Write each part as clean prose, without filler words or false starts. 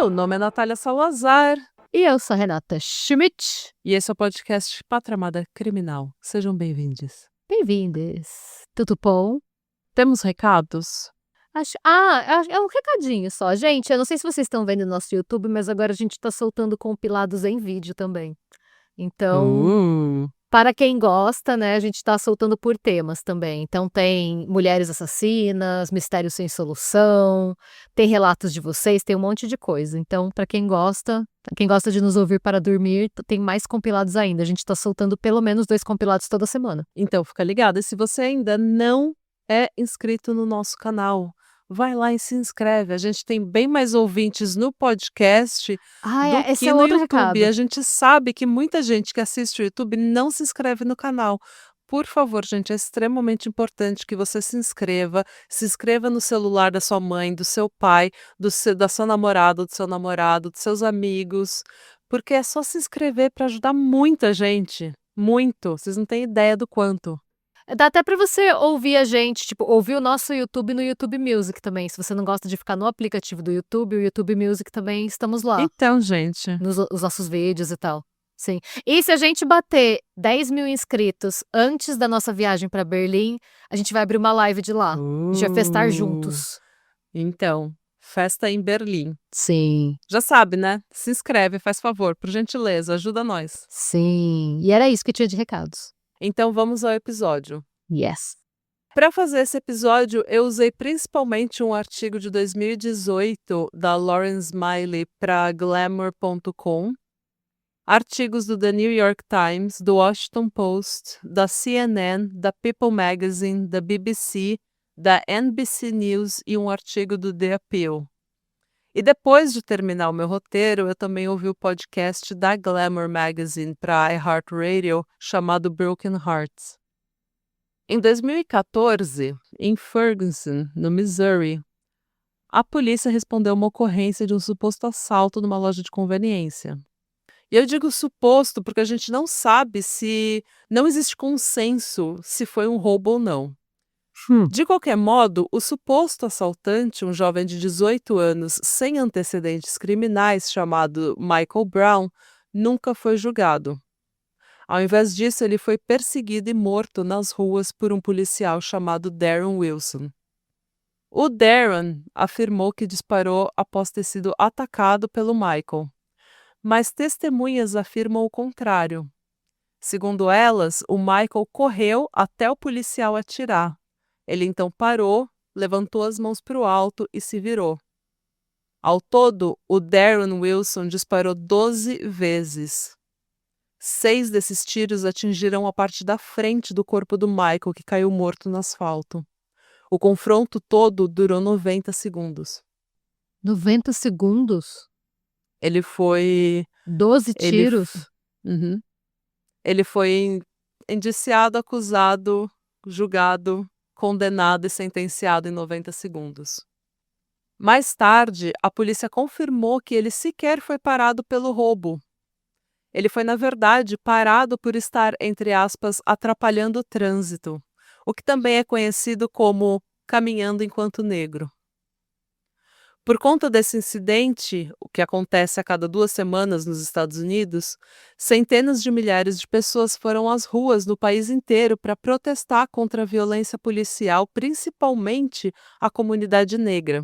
Meu nome é Natália Salazar E eu sou a Renata Schmidt. e esse é o podcast Pátria Amada Criminal. Sejam bem-vindos. Bem-vindos. Tudo bom? Temos recados? É um recadinho só. Gente, eu não sei se vocês estão vendo no nosso YouTube, mas agora a gente tá soltando compilados em vídeo também. Então, para quem gosta, né, a gente tá soltando por temas também. Então tem mulheres assassinas, mistérios sem solução, tem relatos de vocês, tem um monte de coisa. Então, para quem gosta de nos ouvir para dormir, tem mais compilados ainda. A gente tá soltando pelo menos 2 compilados toda semana. Então fica ligado. E se você ainda não é inscrito no nosso canal, vai lá e se inscreve. A gente tem bem mais ouvintes no podcast do Esse que é no outro YouTube. recado. A gente sabe que muita gente que assiste o YouTube não se inscreve no canal. Por favor, gente, é extremamente importante que você se inscreva no celular da sua mãe, do seu pai, da sua namorada, do seu namorado, dos seus amigos, porque é só se inscrever para ajudar muita gente, muito, vocês não têm ideia do quanto. Dá até pra você ouvir a gente, tipo, ouvir o nosso YouTube no YouTube Music também. Se você não gosta de ficar no aplicativo do YouTube, o YouTube Music também estamos lá, Então, gente, os nossos vídeos e tal. Sim. E se a gente bater 10.000 inscritos antes da nossa viagem pra Berlim, a gente vai abrir uma live de lá. A gente vai festar juntos. Então, festa em Berlim. Sim, Já sabe, né? Se inscreve, faz favor, por gentileza, ajuda nós. sim. E era isso que tinha de recados. Então vamos ao episódio. Yes. Para fazer esse episódio, eu usei principalmente um artigo de 2018 da Lauren Smiley para Glamour.com, artigos do The New York Times, do Washington Post, da CNN, da People Magazine, da BBC, da NBC News e um artigo do The Appeal. E depois de terminar o meu roteiro, eu também ouvi o podcast da Glamour Magazine para iHeartRadio chamado Broken Hearts. Em 2014, em Ferguson, no Missouri, a polícia respondeu uma ocorrência de um suposto assalto numa loja de conveniência. E eu digo suposto porque a gente não sabe se não existe consenso se foi um roubo ou não. De qualquer modo, o suposto assaltante, um jovem de 18 anos sem antecedentes criminais chamado Michael Brown, nunca foi julgado. Ao invés disso, ele foi perseguido e morto nas ruas por um policial chamado Darren Wilson. O Darren afirmou que disparou após ter sido atacado pelo Michael, mas testemunhas afirmam o contrário. Segundo elas, o Michael correu até o policial atirar. Ele então parou, levantou as mãos para o alto e se virou. Ao todo, o Darren Wilson disparou 12 vezes. 6 desses tiros atingiram a parte da frente do corpo do Michael, que caiu morto no asfalto. O confronto todo durou 90 segundos. 90 segundos? Ele foi... 12 ele f- tiros? Uhum. Ele foi indiciado, acusado, julgado, condenado e sentenciado em 90 segundos. Mais tarde, a polícia confirmou que ele sequer foi parado pelo roubo. Ele foi, na verdade, parado por estar, entre aspas, atrapalhando o trânsito, o que também é conhecido como caminhando enquanto negro. Por conta desse incidente, o que acontece a cada 2 semanas nos Estados Unidos, centenas de milhares de pessoas foram às ruas no país inteiro para protestar contra a violência policial, principalmente a comunidade negra.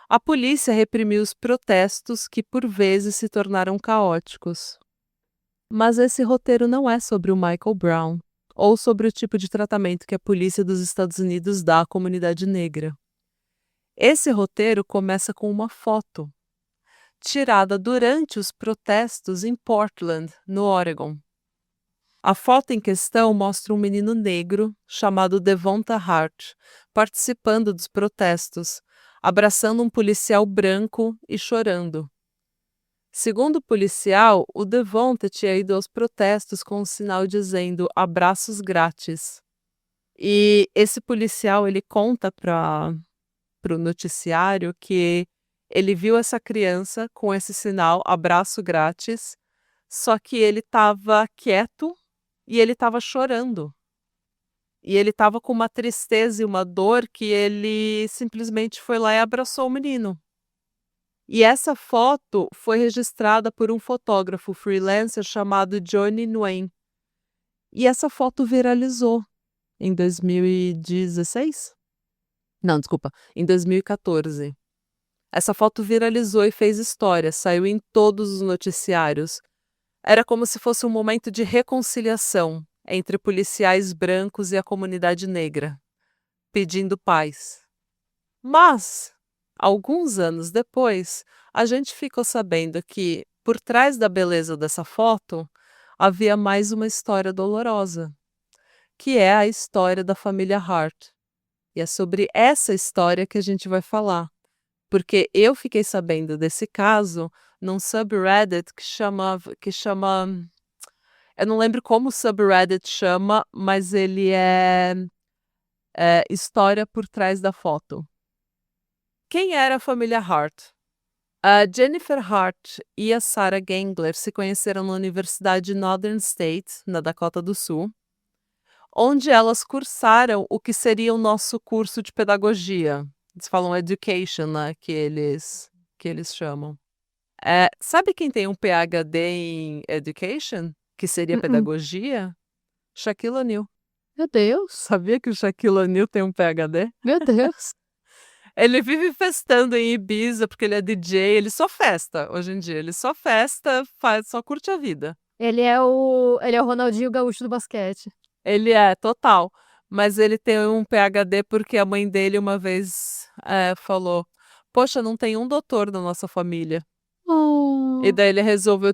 A polícia reprimiu os protestos, que por vezes se tornaram caóticos. Mas esse roteiro não é sobre o Michael Brown, ou sobre o tipo de tratamento que a polícia dos Estados Unidos dá à comunidade negra. Esse roteiro começa com uma foto, tirada durante os protestos em Portland, no Oregon. A foto em questão mostra um menino negro chamado Devonta Hart participando dos protestos, abraçando um policial branco e chorando. Segundo o policial, o Devonta tinha ido aos protestos com um sinal dizendo abraços grátis. E esse policial ele conta para o noticiário que ele viu essa criança com esse sinal abraço grátis, só que ele estava quieto e ele estava chorando. E ele estava com uma tristeza e uma dor que ele simplesmente foi lá e abraçou o menino. E essa foto foi registrada por um fotógrafo freelancer chamado Johnny Nguyen. E essa foto viralizou em 2016? Não, desculpa, em 2014. Essa foto viralizou e fez história, saiu em todos os noticiários. Era como se fosse um momento de reconciliação entre policiais brancos e a comunidade negra, pedindo paz. Mas, alguns anos depois, a gente ficou sabendo que, por trás da beleza dessa foto, havia mais uma história dolorosa, que é a história da família Hart. E é sobre essa história que a gente vai falar, porque eu fiquei sabendo desse caso num subreddit que chama, eu não lembro como o subreddit chama, mas ele é História por Trás da Foto. Quem era a família Hart? A Jennifer Hart e a Sarah Gangler se conheceram na Universidade Northern State, na Dakota do Sul, onde elas cursaram o que seria o nosso curso de pedagogia. Eles falam education, né, que eles chamam. Sabe quem tem um PhD em education, que seria Uh-uh. pedagogia? Shaquille O'Neal. Meu Deus, Sabia que o Shaquille O'Neal tem um PhD? meu Deus. Ele vive festando em Ibiza, porque ele é DJ, ele só festa hoje em dia. Ele só festa, só curte a vida. Ele é o Ronaldinho Gaúcho do basquete. Ele é, total. Mas ele tem um PhD porque a mãe dele uma vez falou: Poxa, não tem um doutor na nossa família. E daí ele resolveu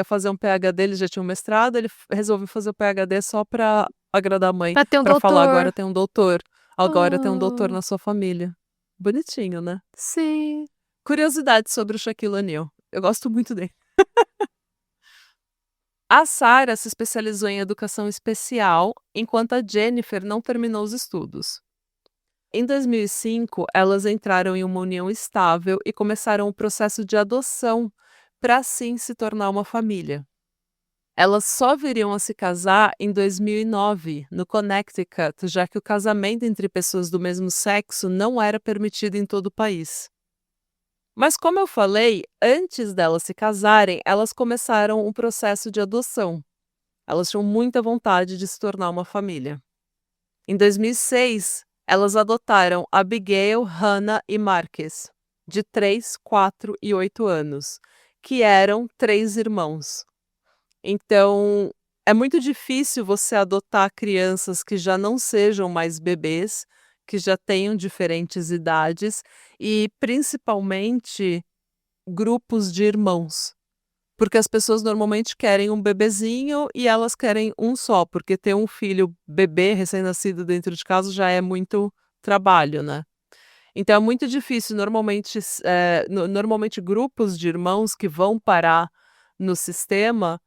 fazer um PhD, ele já tinha um mestrado, ele resolveu fazer o PhD só pra agradar a mãe. Pra ter um Pra falar, doutor. agora tem um doutor. Agora tem um doutor Oh, na sua família. Bonitinho, né? sim. Curiosidade sobre o Shaquille O'Neal. Eu gosto muito dele. A Sarah se especializou em educação especial, enquanto a Jennifer não terminou os estudos. Em 2005, elas entraram em uma união estável e começaram o processo de adoção para assim se tornar uma família. Elas só viriam a se casar em 2009, no Connecticut, já que o casamento entre pessoas do mesmo sexo não era permitido em todo o país. Mas, como eu falei, antes delas se casarem, elas começaram um processo de adoção. Elas tinham muita vontade de se tornar uma família. Em 2006, elas adotaram Abigail, Hannah e Marques, de 3, 4 e 8 anos, que eram 3 irmãos. Então, é muito difícil você adotar crianças que já não sejam mais bebês, que já tenham diferentes idades e, principalmente, grupos de irmãos. Porque as pessoas normalmente querem um bebezinho e elas querem um só, porque ter um filho bebê recém-nascido dentro de casa já é muito trabalho, né? Então é muito difícil, normalmente grupos de irmãos que vão parar no sistema,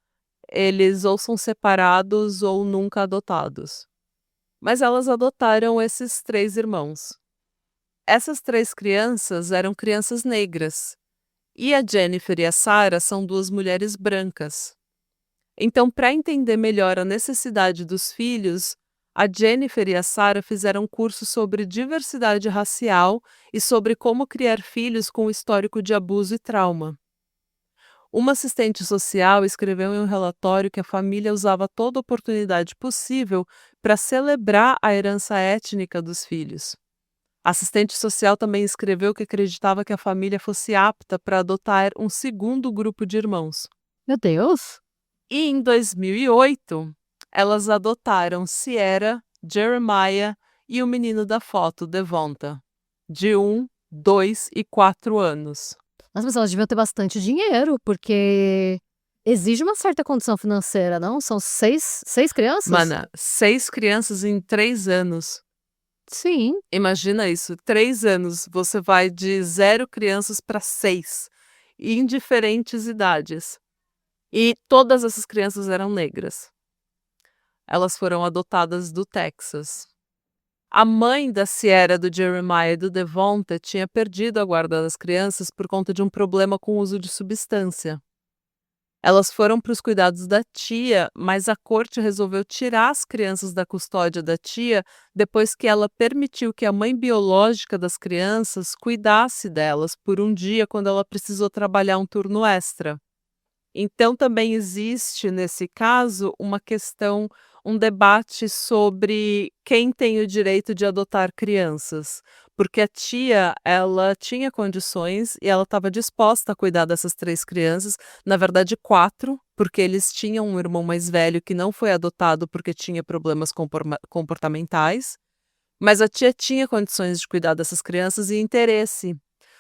eles ou são separados ou nunca adotados. Mas elas adotaram esses 3 irmãos. Essas 3 crianças eram crianças negras. E a Jennifer e a Sarah são 2 mulheres brancas. Então, para entender melhor a necessidade dos filhos, a Jennifer e a Sarah fizeram um curso sobre diversidade racial e sobre como criar filhos com histórico de abuso e trauma. Uma assistente social escreveu em um relatório que a família usava toda oportunidade possível para celebrar a herança étnica dos filhos. A assistente social também escreveu que acreditava que a família fosse apta para adotar um segundo grupo de irmãos. Meu Deus. E em 2008, elas adotaram Sierra, Jeremiah e o menino da foto, Devonta, de 1, 2 e 4 anos. Nossa, mas elas deviam ter bastante dinheiro, porque exige uma certa condição financeira, não? São seis crianças? Mana, 6 crianças em 3 anos. Sim. Imagina isso, 3 anos, você vai de 0 crianças para 6, em diferentes idades. E todas essas crianças eram negras. Elas foram adotadas do Texas. A mãe da Sierra, do Jeremiah e do Devonta tinha perdido a guarda das crianças por conta de um problema com o uso de substância. Elas foram para os cuidados da tia, mas a corte resolveu tirar as crianças da custódia da tia depois que ela permitiu que a mãe biológica das crianças cuidasse delas por um dia quando ela precisou trabalhar um turno extra. Então também existe, nesse caso, uma questão, um debate sobre quem tem o direito de adotar crianças, porque a tia, ela tinha condições e ela estava disposta a cuidar dessas 3 crianças, na verdade 4, porque eles tinham um irmão mais velho que não foi adotado porque tinha problemas comportamentais, mas a tia tinha condições de cuidar dessas crianças e interesse.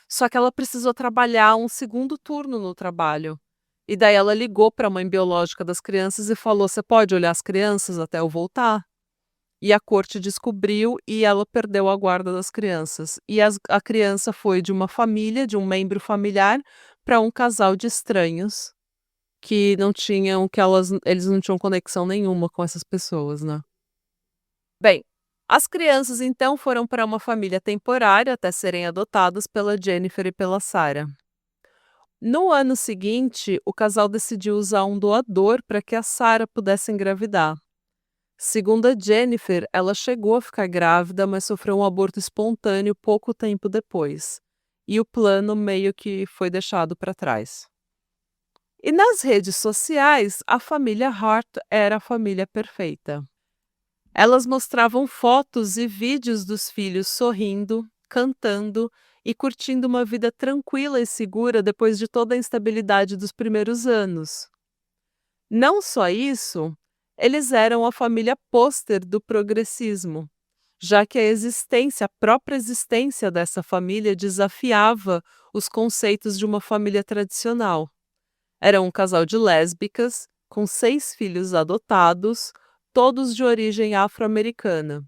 Só que ela precisou trabalhar um segundo turno no trabalho. E daí ela ligou para a mãe biológica das crianças e falou: "Você pode olhar as crianças até eu voltar?". E a corte descobriu e ela perdeu a guarda das crianças. E a criança foi de uma família, de um membro familiar, para um casal de estranhos que não tinham, eles não tinham conexão nenhuma com essas pessoas, né. Bem, as crianças então foram para uma família temporária até serem adotadas pela Jennifer e pela Sarah. No ano seguinte, o casal decidiu usar um doador para que a Sarah pudesse engravidar. Segundo a Jennifer, ela chegou a ficar grávida, mas sofreu um aborto espontâneo pouco tempo depois. E o plano meio que foi deixado para trás. E nas redes sociais, a família Hart era a família perfeita. Elas mostravam fotos e vídeos dos filhos sorrindo, cantando e curtindo uma vida tranquila e segura depois de toda a instabilidade dos primeiros anos. Não só isso, eles eram a família pôster do progressismo, já que a própria existência dessa família desafiava os conceitos de uma família tradicional. Era um casal de lésbicas, com 6 filhos adotados, todos de origem afro-americana.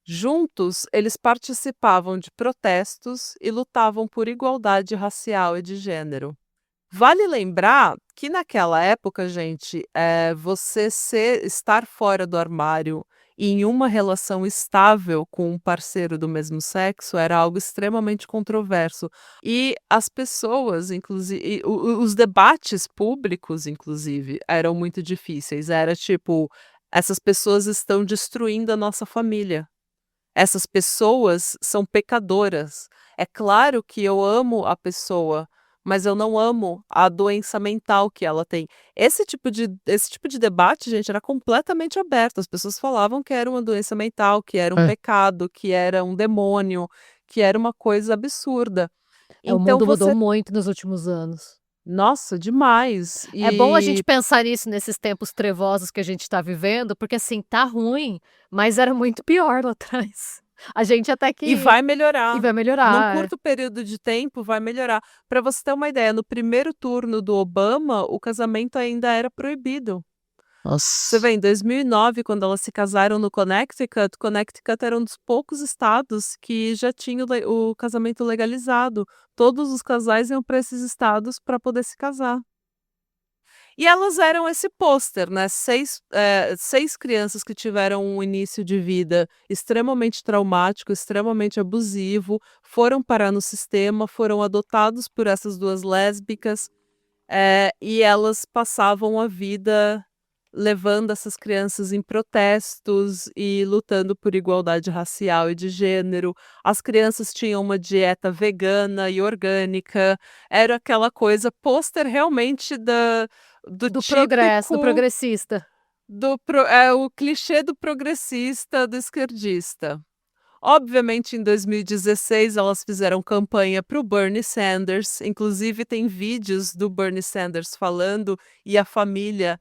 Juntos, eles participavam de protestos e lutavam por igualdade racial e de gênero. Vale lembrar que naquela época, gente, você estar fora do armário e em uma relação estável com um parceiro do mesmo sexo era algo extremamente controverso. E as pessoas, inclusive, os debates públicos, inclusive, eram muito difíceis. Era tipo, essas pessoas estão destruindo a nossa família. Essas pessoas são pecadoras. É claro que eu amo a pessoa, mas eu não amo a doença mental que ela tem. Esse tipo de debate, gente, era completamente aberto. As pessoas falavam que era uma doença mental, que era um É. pecado, que era um demônio, que era uma coisa absurda. O Então mundo mudou você muito nos últimos anos. nossa, demais. É bom a gente E pensar nisso nesses tempos trevosos que a gente tá vivendo, porque assim, tá ruim, mas era muito pior lá atrás. A gente até E que vai e melhorar. vai Num melhorar. curto período de tempo, vai melhorar. Para você ter uma ideia, no primeiro turno do Obama, o casamento ainda era proibido. Você Nossa. vê, em 2009, quando elas se casaram no Connecticut, Connecticut era um dos poucos estados que já tinha o casamento legalizado. Todos os casais iam para esses estados para poder se casar. E elas eram esse pôster, né, 6 crianças que tiveram um início de vida extremamente traumático, extremamente abusivo, foram parar no sistema, foram adotados por essas 2 lésbicas, e elas passavam a vida levando essas crianças em protestos e lutando por igualdade racial e de gênero. As crianças tinham uma dieta vegana e orgânica, era aquela coisa pôster realmente do Do progresso, do típico progressista. o clichê do progressista, do esquerdista. Obviamente, em 2016, elas fizeram campanha para o Bernie Sanders, inclusive tem vídeos do Bernie Sanders falando e a família,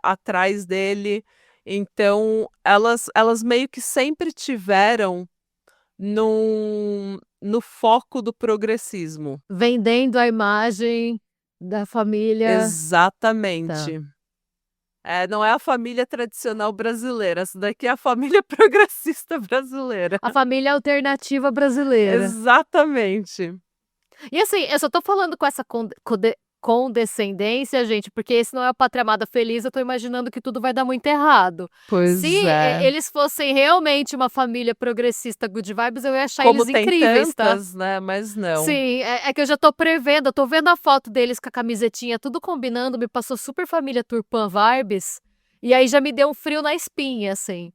atrás dele. Então, elas meio que sempre tiveram no foco do progressismo. Vendendo a imagem da família. Tá. Exatamente. Não é a família tradicional brasileira, essa daqui é a família progressista brasileira. A família alternativa brasileira. Exatamente. E assim, eu só tô falando com essa com descendência, gente, porque esse não é o Pátria Amada Feliz, eu tô imaginando que tudo vai dar muito errado. Se Pois é. eles fossem realmente uma família progressista good vibes, eu ia achar Como eles tem incríveis, tá? tantas, né? Mas não. Sim, é que eu já tô prevendo, eu tô vendo a foto deles com a camisetinha, tudo combinando, me passou super família Turpan vibes, e aí já me deu um frio na espinha, assim.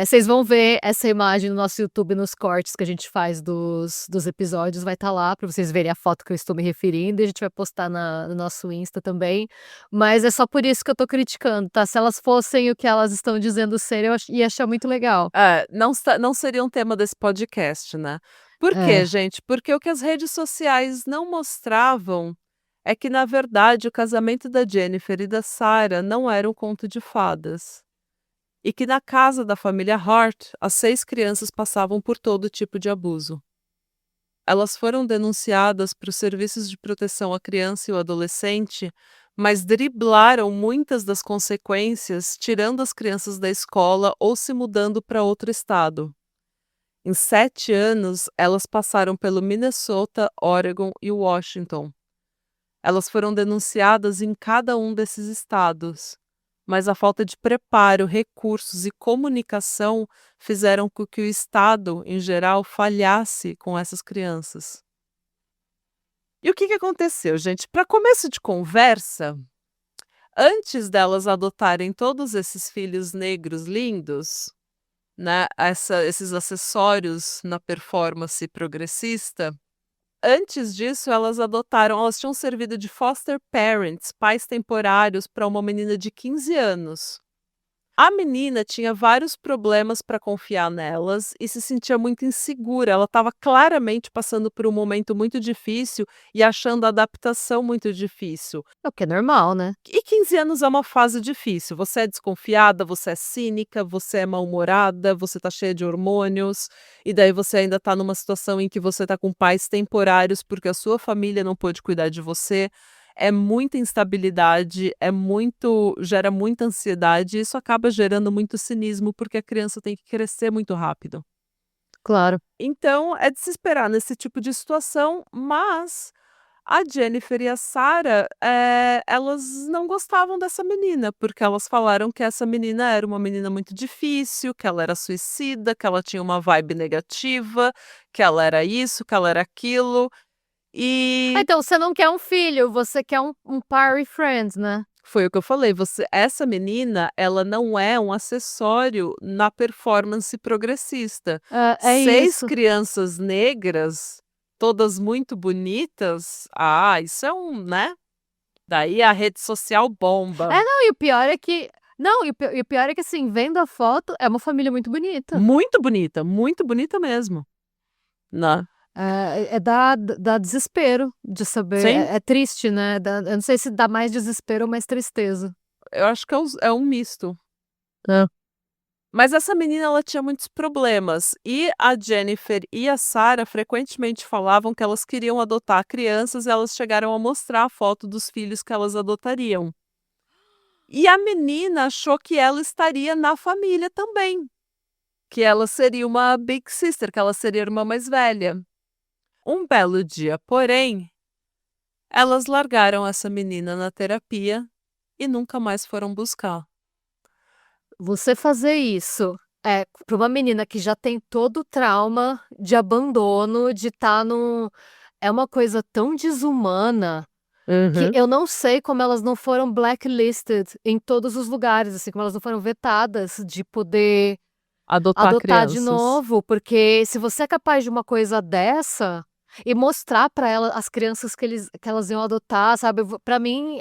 Vocês vão ver essa imagem no nosso YouTube, nos cortes que a gente faz dos episódios, vai estar lá para vocês verem a foto que eu estou me referindo, e a gente vai postar no nosso Insta também, mas é só por isso que eu tô criticando, tá? Se elas fossem o que elas estão dizendo ser, eu ia achar muito legal. Não seria um tema desse podcast, né? Por quê, É. gente? Porque o que as redes sociais não mostravam é que, na verdade, o casamento da Jennifer e da Sarah não era um conto de fadas. E que na casa da família Hart, as 6 crianças passavam por todo tipo de abuso. Elas foram denunciadas para os serviços de proteção à criança e ao adolescente, mas driblaram muitas das consequências, tirando as crianças da escola ou se mudando para outro estado. Em 7 anos, elas passaram pelo Minnesota, Oregon e Washington. Elas foram denunciadas em cada um desses estados, mas a falta de preparo, recursos e comunicação fizeram com que o estado, em geral, falhasse com essas crianças. E o que aconteceu, gente? Para começo de conversa, antes delas adotarem todos esses filhos negros lindos, né, esses acessórios na performance progressista, antes disso elas tinham servido de foster parents, pais temporários para uma menina de 15 anos. A menina tinha vários problemas para confiar nelas e se sentia muito insegura. Ela estava claramente passando por um momento muito difícil e achando a adaptação muito difícil. É o que é normal, né? E 15 anos é uma fase difícil. Você é desconfiada, você é cínica, você é mal-humorada, você tá cheia de hormônios, e daí você ainda tá numa situação em que você tá com pais temporários porque a sua família não pôde cuidar de você. É muita instabilidade, gera muita ansiedade, e isso acaba gerando muito cinismo, porque a criança tem que crescer muito rápido. Claro. Então, é de se esperar nesse tipo de situação, mas a Jennifer e a Sarah, elas não gostavam dessa menina, porque elas falaram que essa menina era uma menina muito difícil, que ela era suicida, que ela tinha uma vibe negativa, que ela era isso, que ela era aquilo. E Então você não quer um filho, você quer um party friend, né? foi o que eu falei, essa menina, ela não é um acessório na performance progressista. É 6 isso. crianças negras, todas muito bonitas, isso é né? Daí a rede social bomba. Não, e o pior é que não, e o pior é que, assim, vendo a foto, é uma família Muito bonita mesmo, né. Dá desespero de saber, Sim, é triste, né, eu não sei se dá mais desespero ou mais tristeza. eu acho que é um misto. É. Mas essa menina, ela tinha muitos problemas, e a Jennifer e a Sarah frequentemente falavam que elas queriam adotar crianças, e elas chegaram a mostrar a foto dos filhos que elas adotariam. E a menina achou que ela estaria na família também, que ela seria uma big sister, que ela seria a irmã mais velha. Um belo dia, porém, elas largaram essa menina na terapia e nunca mais foram buscar. Você fazer isso, pra uma menina que já tem todo o trauma de abandono, de estar é uma coisa tão desumana, que Uhum. eu não sei como elas não foram blacklisted em todos os lugares, assim, como elas não foram vetadas de poder Adotar adotar de crianças. novo, porque se você é capaz de uma coisa dessa, e mostrar para ela as crianças que elas iam adotar, sabe, para mim,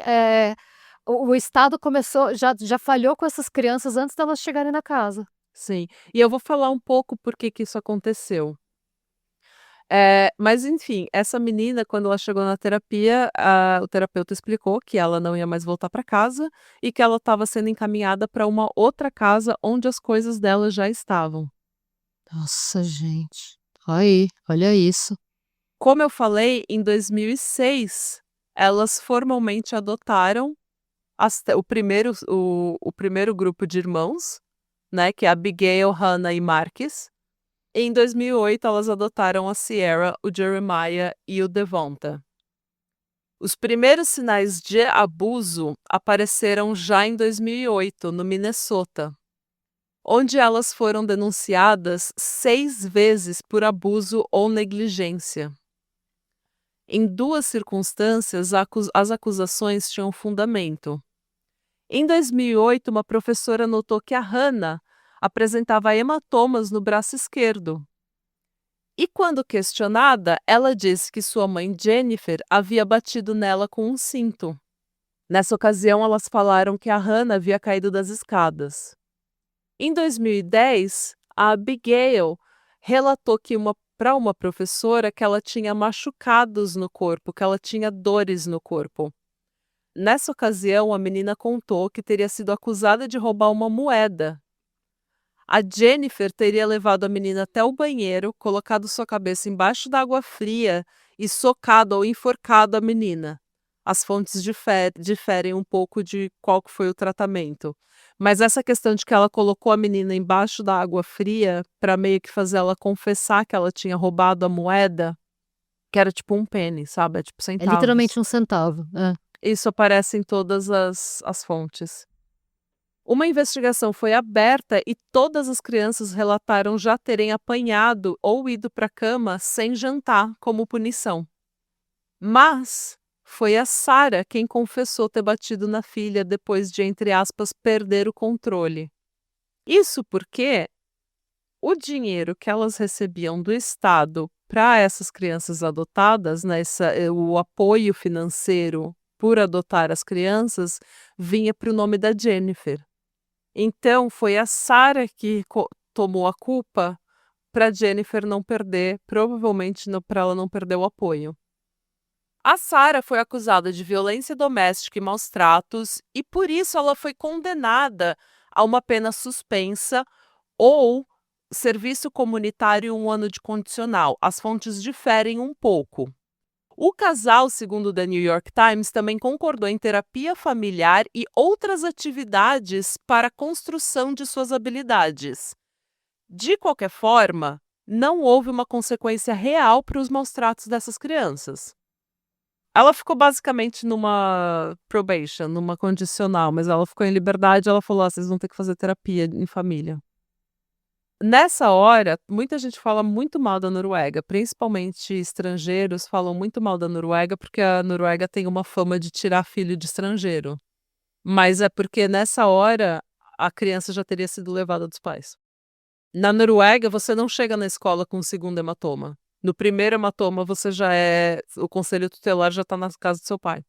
o estado começou já falhou com essas crianças antes delas chegarem na casa. Sim, e eu vou falar um pouco por que isso aconteceu. Mas enfim, essa menina, quando ela chegou na terapia, o terapeuta explicou que ela não ia mais voltar para casa e que ela estava sendo encaminhada para uma outra casa onde as coisas dela já estavam. Nossa, gente. Aí, olha isso. Como eu falei, em 2006, elas formalmente adotaram o primeiro grupo de irmãos, né, que é a Abigail, Hannah e Marques. Em 2008, elas adotaram a Sierra, o Jeremiah e o Devonta. Os primeiros sinais de abuso apareceram já em 2008, no Minnesota, onde elas foram denunciadas 6 vezes por abuso ou negligência. Em 2 circunstâncias, as acusações tinham fundamento. Em 2008, uma professora notou que a Hannah apresentava hematomas no braço esquerdo. E quando questionada, ela disse que sua mãe Jennifer havia batido nela com um cinto. Nessa ocasião, elas falaram que a Hannah havia caído das escadas. Em 2010, a Abigail relatou para uma professora que ela tinha machucados no corpo, que ela tinha dores no corpo. Nessa ocasião, a menina contou que teria sido acusada de roubar uma moeda. A Jennifer teria levado a menina até o banheiro, colocado sua cabeça embaixo da água fria e socado ou enforcado a menina. As fontes diferem um pouco de qual que foi o tratamento. Mas essa questão de que ela colocou a menina embaixo da água fria para meio que fazer ela confessar que ela tinha roubado a moeda, que era tipo um penny, sabe? É tipo É centavos. literalmente um centavo. Isso aparece em todas as fontes. Uma investigação foi aberta e todas as crianças relataram já terem apanhado ou ido para a cama sem jantar como punição. Mas foi a Sarah quem confessou ter batido na filha depois de, entre aspas, perder o controle. Isso porque o dinheiro que elas recebiam do Estado para essas crianças adotadas, né, o apoio financeiro por adotar as crianças, vinha para o nome da Jennifer. Então, foi a Sarah que tomou a culpa para Jennifer não perder, provavelmente para ela não perder o apoio. A Sarah foi acusada de violência doméstica e maus tratos e por isso ela foi condenada a uma pena suspensa ou serviço comunitário 1 ano de condicional. As fontes diferem um pouco. O casal, segundo o The New York Times, também concordou em terapia familiar e outras atividades para a construção de suas habilidades. De qualquer forma, não houve uma consequência real para os maus tratos dessas crianças. Ela ficou basicamente numa probation, numa condicional, mas ela ficou em liberdade e ela falou: vocês vão ter que fazer terapia em família. Nessa hora, muita gente fala muito mal da Noruega, principalmente estrangeiros falam muito mal da Noruega, porque a Noruega tem uma fama de tirar filho de estrangeiro. Mas é porque nessa hora a criança já teria sido levada dos pais. Na Noruega, você não chega na escola com o segundo hematoma. No primeiro hematoma, o conselho tutelar já está na casa do seu pai.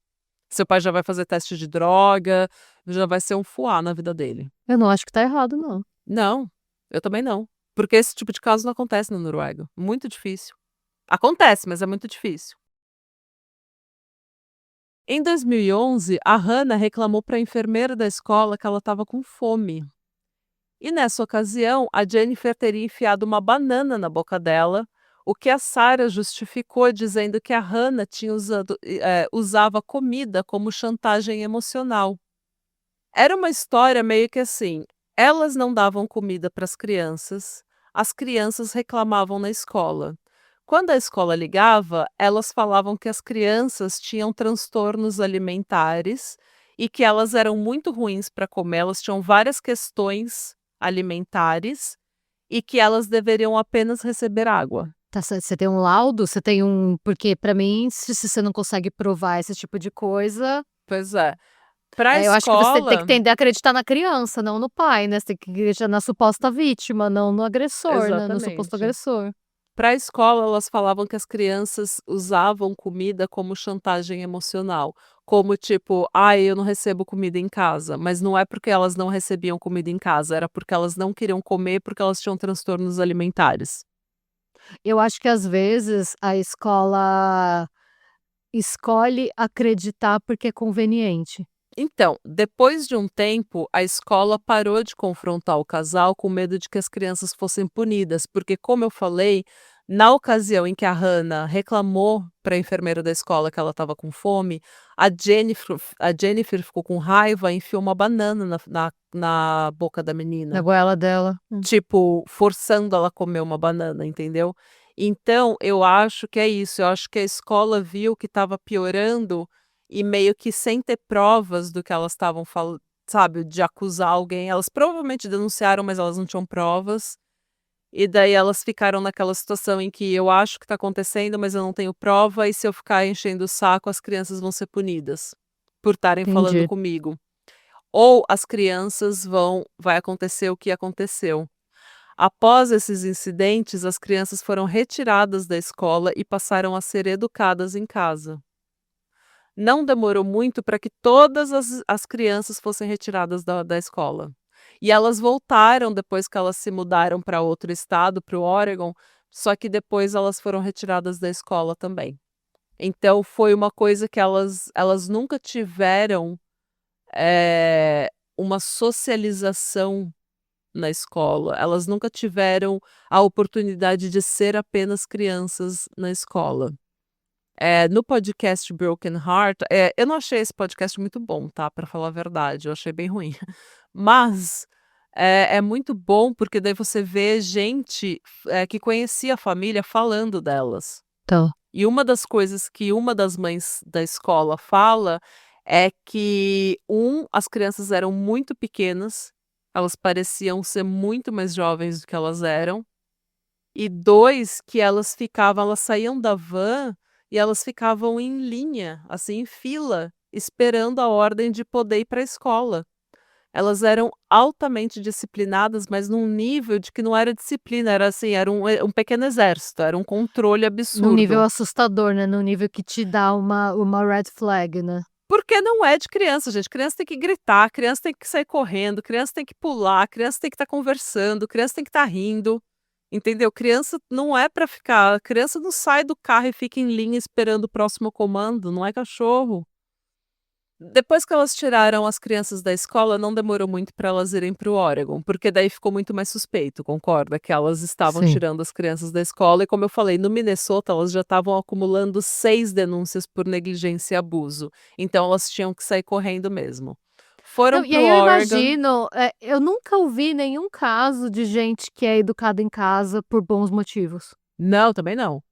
Seu pai já vai fazer teste de droga, já vai ser um fuá na vida dele. Eu não acho que tá errado, não. Não, eu também não. Porque esse tipo de caso não acontece na Noruega. Muito difícil. Acontece, mas é muito difícil. Em 2011, a Hannah reclamou para a enfermeira da escola que ela estava com fome. E nessa ocasião, a Jennifer teria enfiado uma banana na boca dela, o que a Sarah justificou dizendo que a Hannah usava comida como chantagem emocional. Era uma história meio que assim: elas não davam comida para as crianças reclamavam na escola. Quando a escola ligava, elas falavam que as crianças tinham transtornos alimentares e que elas eram muito ruins para comer, elas tinham várias questões alimentares e que elas deveriam apenas receber água. Tá certo, você tem um laudo? Você tem um porque pra mim, se você não consegue provar esse tipo de coisa, Pois é. Para a eu acho que você tem que escola, tender a acreditar na criança, não no pai, né, você tem que acreditar na suposta vítima, não no agressor, né, no suposto exatamente. agressor. Para a escola, elas falavam que as crianças usavam comida como chantagem emocional, como tipo: "Ai, eu não recebo comida em casa", mas não é porque elas não recebiam comida em casa, era porque elas não queriam comer, porque elas tinham transtornos alimentares. Eu acho que às vezes a escola escolhe acreditar porque é conveniente. Então, depois de um tempo, a escola parou de confrontar o casal com medo de que as crianças fossem punidas, porque, como eu falei, na ocasião em que a Hannah reclamou para a enfermeira da escola que ela estava com fome, a Jennifer ficou com raiva e enfiou uma banana na boca da Na menina, goela dela. tipo, forçando ela a comer uma banana, entendeu? Então, eu acho que é isso, eu acho que a escola viu que estava piorando e meio que sem ter provas do que elas estavam falando, sabe, de acusar alguém. Elas provavelmente denunciaram, mas elas não tinham provas. E daí elas ficaram naquela situação em que eu acho que tá acontecendo, mas eu não tenho prova, e se eu ficar enchendo o saco, as crianças vão ser punidas por estarem falando Entendi. comigo. Ou as crianças vai acontecer o que aconteceu. Após esses incidentes, as crianças foram retiradas da escola e passaram a ser educadas em casa. Não demorou muito para que todas as crianças fossem retiradas da escola. E elas voltaram depois que elas se mudaram para outro estado, para o Oregon, só que depois elas foram retiradas da escola também. Então foi uma coisa que elas nunca tiveram uma socialização na escola. Elas nunca tiveram a oportunidade de ser apenas crianças na escola. No podcast Broken Heart, eu não achei esse podcast muito bom, tá? Para falar a verdade, eu achei bem ruim. Mas é muito bom porque daí você vê gente que conhecia a família falando delas. Tá. E uma das coisas que uma das mães da escola fala é que, as crianças eram muito pequenas, elas pareciam ser muito mais jovens do que elas eram, e 2, que elas saíam da van e elas ficavam em linha, assim, em fila, esperando a ordem de poder ir para a escola. Elas eram altamente disciplinadas, mas num nível de que não era disciplina, era assim, era um pequeno exército, era um controle Num nível absurdo. assustador, né, num nível que te dá uma red flag, né. Porque não é de criança, gente. Criança tem que gritar, criança tem que sair correndo, criança tem que pular, criança tem que estar conversando, criança tem que estar rindo, entendeu? Criança não é pra ficar, criança não sai do carro e fica em linha esperando o próximo comando, não é cachorro. Depois que elas tiraram as crianças da escola, não demorou muito para elas irem para o Oregon, porque daí ficou muito mais suspeito, concorda? Que elas estavam Sim. tirando as crianças da escola e, como eu falei, no Minnesota elas já estavam acumulando 6 denúncias por negligência e abuso, então elas tinham que sair correndo mesmo. Foram Não, e para o aí eu Oregon. imagino, eu nunca ouvi nenhum caso de gente que é educada em casa por bons motivos. Não, também não.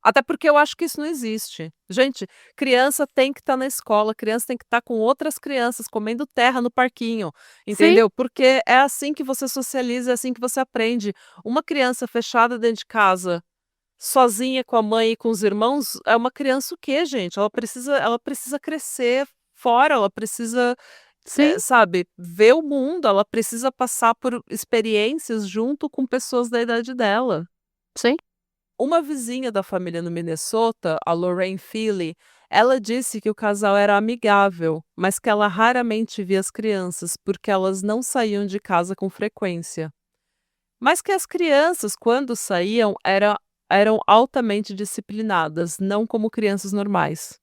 Até porque eu acho que isso não existe. Gente, criança tem que estar na escola, criança tem que estar com outras crianças comendo terra no parquinho, Sim, entendeu? Porque é assim que você socializa, é assim que você aprende. Uma criança fechada dentro de casa, sozinha com a mãe e com os irmãos, é uma criança o quê, gente? Ela precisa crescer fora, ela precisa, sim, sabe, ver o mundo, ela precisa passar por experiências junto com pessoas da idade dela. sim. Uma vizinha da família no Minnesota, a Lorraine Feely, ela disse que o casal era amigável, mas que ela raramente via as crianças porque elas não saíam de casa com frequência. Mas que as crianças, quando saíam, eram altamente disciplinadas, não como crianças normais.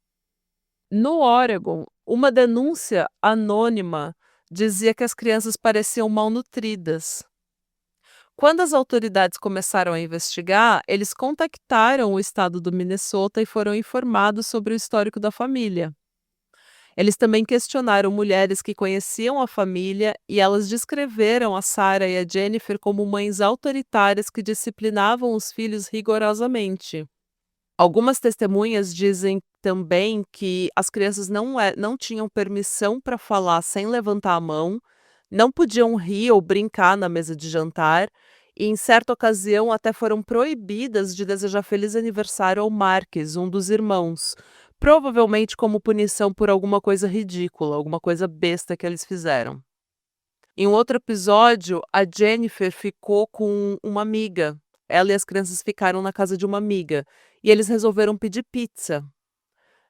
No Oregon, uma denúncia anônima dizia que as crianças pareciam malnutridas. Quando as autoridades começaram a investigar, eles contactaram o estado do Minnesota e foram informados sobre o histórico da família. Eles também questionaram mulheres que conheciam a família e elas descreveram a Sarah e a Jennifer como mães autoritárias que disciplinavam os filhos rigorosamente. Algumas testemunhas dizem também que as crianças não tinham permissão para falar sem levantar a mão, não podiam rir ou brincar na mesa de jantar, e em certa ocasião até foram proibidas de desejar feliz aniversário ao Marques, um dos irmãos, provavelmente como punição por alguma coisa ridícula, alguma coisa besta que eles fizeram. Em um outro episódio, a Jennifer ficou com uma amiga. Ela e as crianças ficaram na casa de uma amiga e eles resolveram pedir pizza.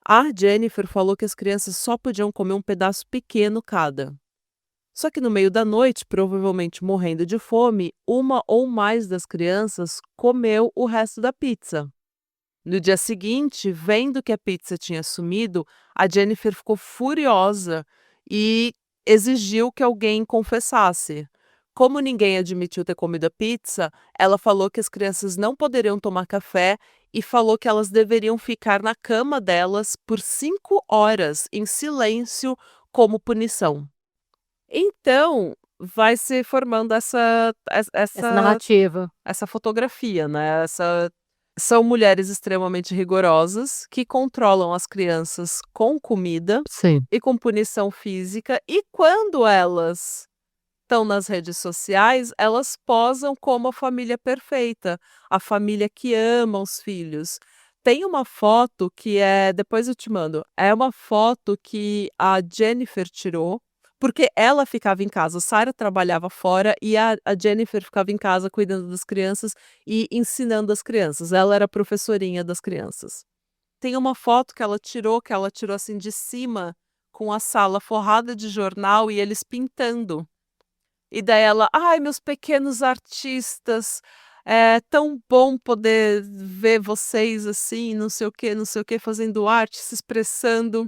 A Jennifer falou que as crianças só podiam comer um pedaço pequeno cada. Só que no meio da noite, provavelmente morrendo de fome, uma ou mais das crianças comeu o resto da pizza. No dia seguinte, vendo que a pizza tinha sumido, a Jennifer ficou furiosa e exigiu que alguém confessasse. Como ninguém admitiu ter comido a pizza, ela falou que as crianças não poderiam tomar café e falou que elas deveriam ficar na cama delas por 5 horas, em silêncio, como punição. Então, vai se formando essa Essa narrativa. essa fotografia, né, São mulheres extremamente rigorosas que controlam as crianças com comida Sim. e com punição física, e quando elas estão nas redes sociais, elas posam como a família perfeita, a família que ama os filhos. Tem uma foto que depois eu te mando, é uma foto que a Jennifer tirou, porque ela ficava em casa, Sarah trabalhava fora e a Jennifer ficava em casa cuidando das crianças e ensinando as crianças, ela era professorinha das crianças. Tem uma foto que ela tirou assim de cima, com a sala forrada de jornal e eles pintando. E daí ela: "Ai, meus pequenos artistas, é tão bom poder ver vocês assim, não sei o quê, fazendo arte, se expressando".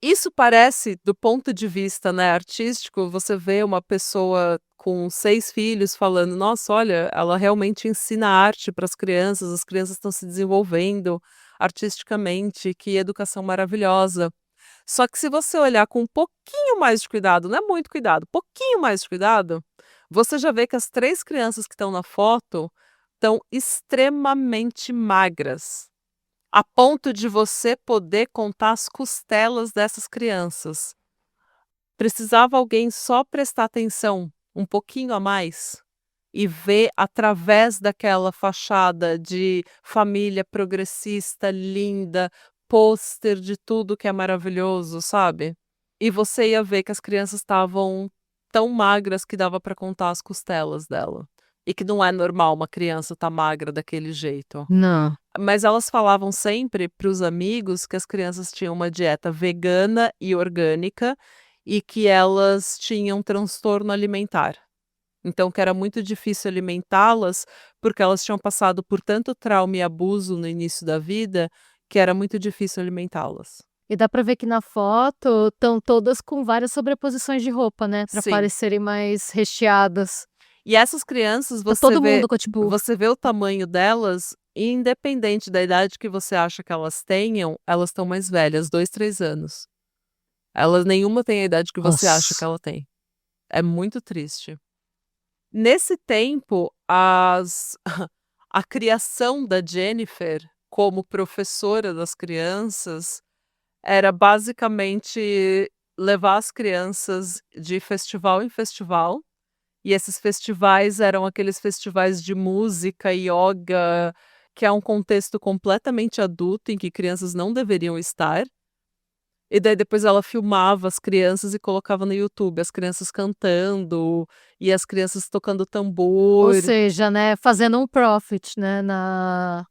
Isso parece, do ponto de vista, né, artístico, você vê uma pessoa com 6 filhos falando: "Nossa, olha, ela realmente ensina arte para as crianças estão se desenvolvendo artisticamente, que educação maravilhosa". Só que se você olhar com um pouquinho mais de cuidado, não é muito cuidado, pouquinho mais de cuidado, você já vê que as 3 crianças que estão na foto estão extremamente magras, a ponto de você poder contar as costelas dessas crianças. Precisava alguém só prestar atenção um pouquinho a mais e ver através daquela fachada de família progressista, linda, pôster de tudo que é maravilhoso, sabe. E você ia ver que as crianças estavam tão magras que dava para contar as costelas dela. E que não é normal uma criança estar magra daquele jeito. Não. Mas elas falavam sempre para os amigos que as crianças tinham uma dieta vegana e orgânica e que elas tinham transtorno alimentar. Então que era muito difícil alimentá-las, porque elas tinham passado por tanto trauma e abuso no início da vida, que era muito difícil alimentá-las. E dá pra ver que na foto estão todas com várias sobreposições de roupa, né, pra Sim. parecerem mais recheadas. E essas crianças Tá todo mundo com, tipo você vê o tamanho delas, independente da idade que você acha que elas tenham, elas estão mais velhas, 2, 3 anos. Elas nenhuma tem a idade que você acha que Nossa. ela tem. É muito triste. Nesse tempo, a criação da Jennifer como professora das crianças era basicamente levar as crianças de festival em festival, e esses festivais eram aqueles festivais de música, ioga, que é um contexto completamente adulto em que crianças não deveriam estar. E daí depois ela filmava as crianças e colocava no YouTube, as crianças cantando, e as crianças tocando Ou tambor. seja, né, fazendo um profit, né, na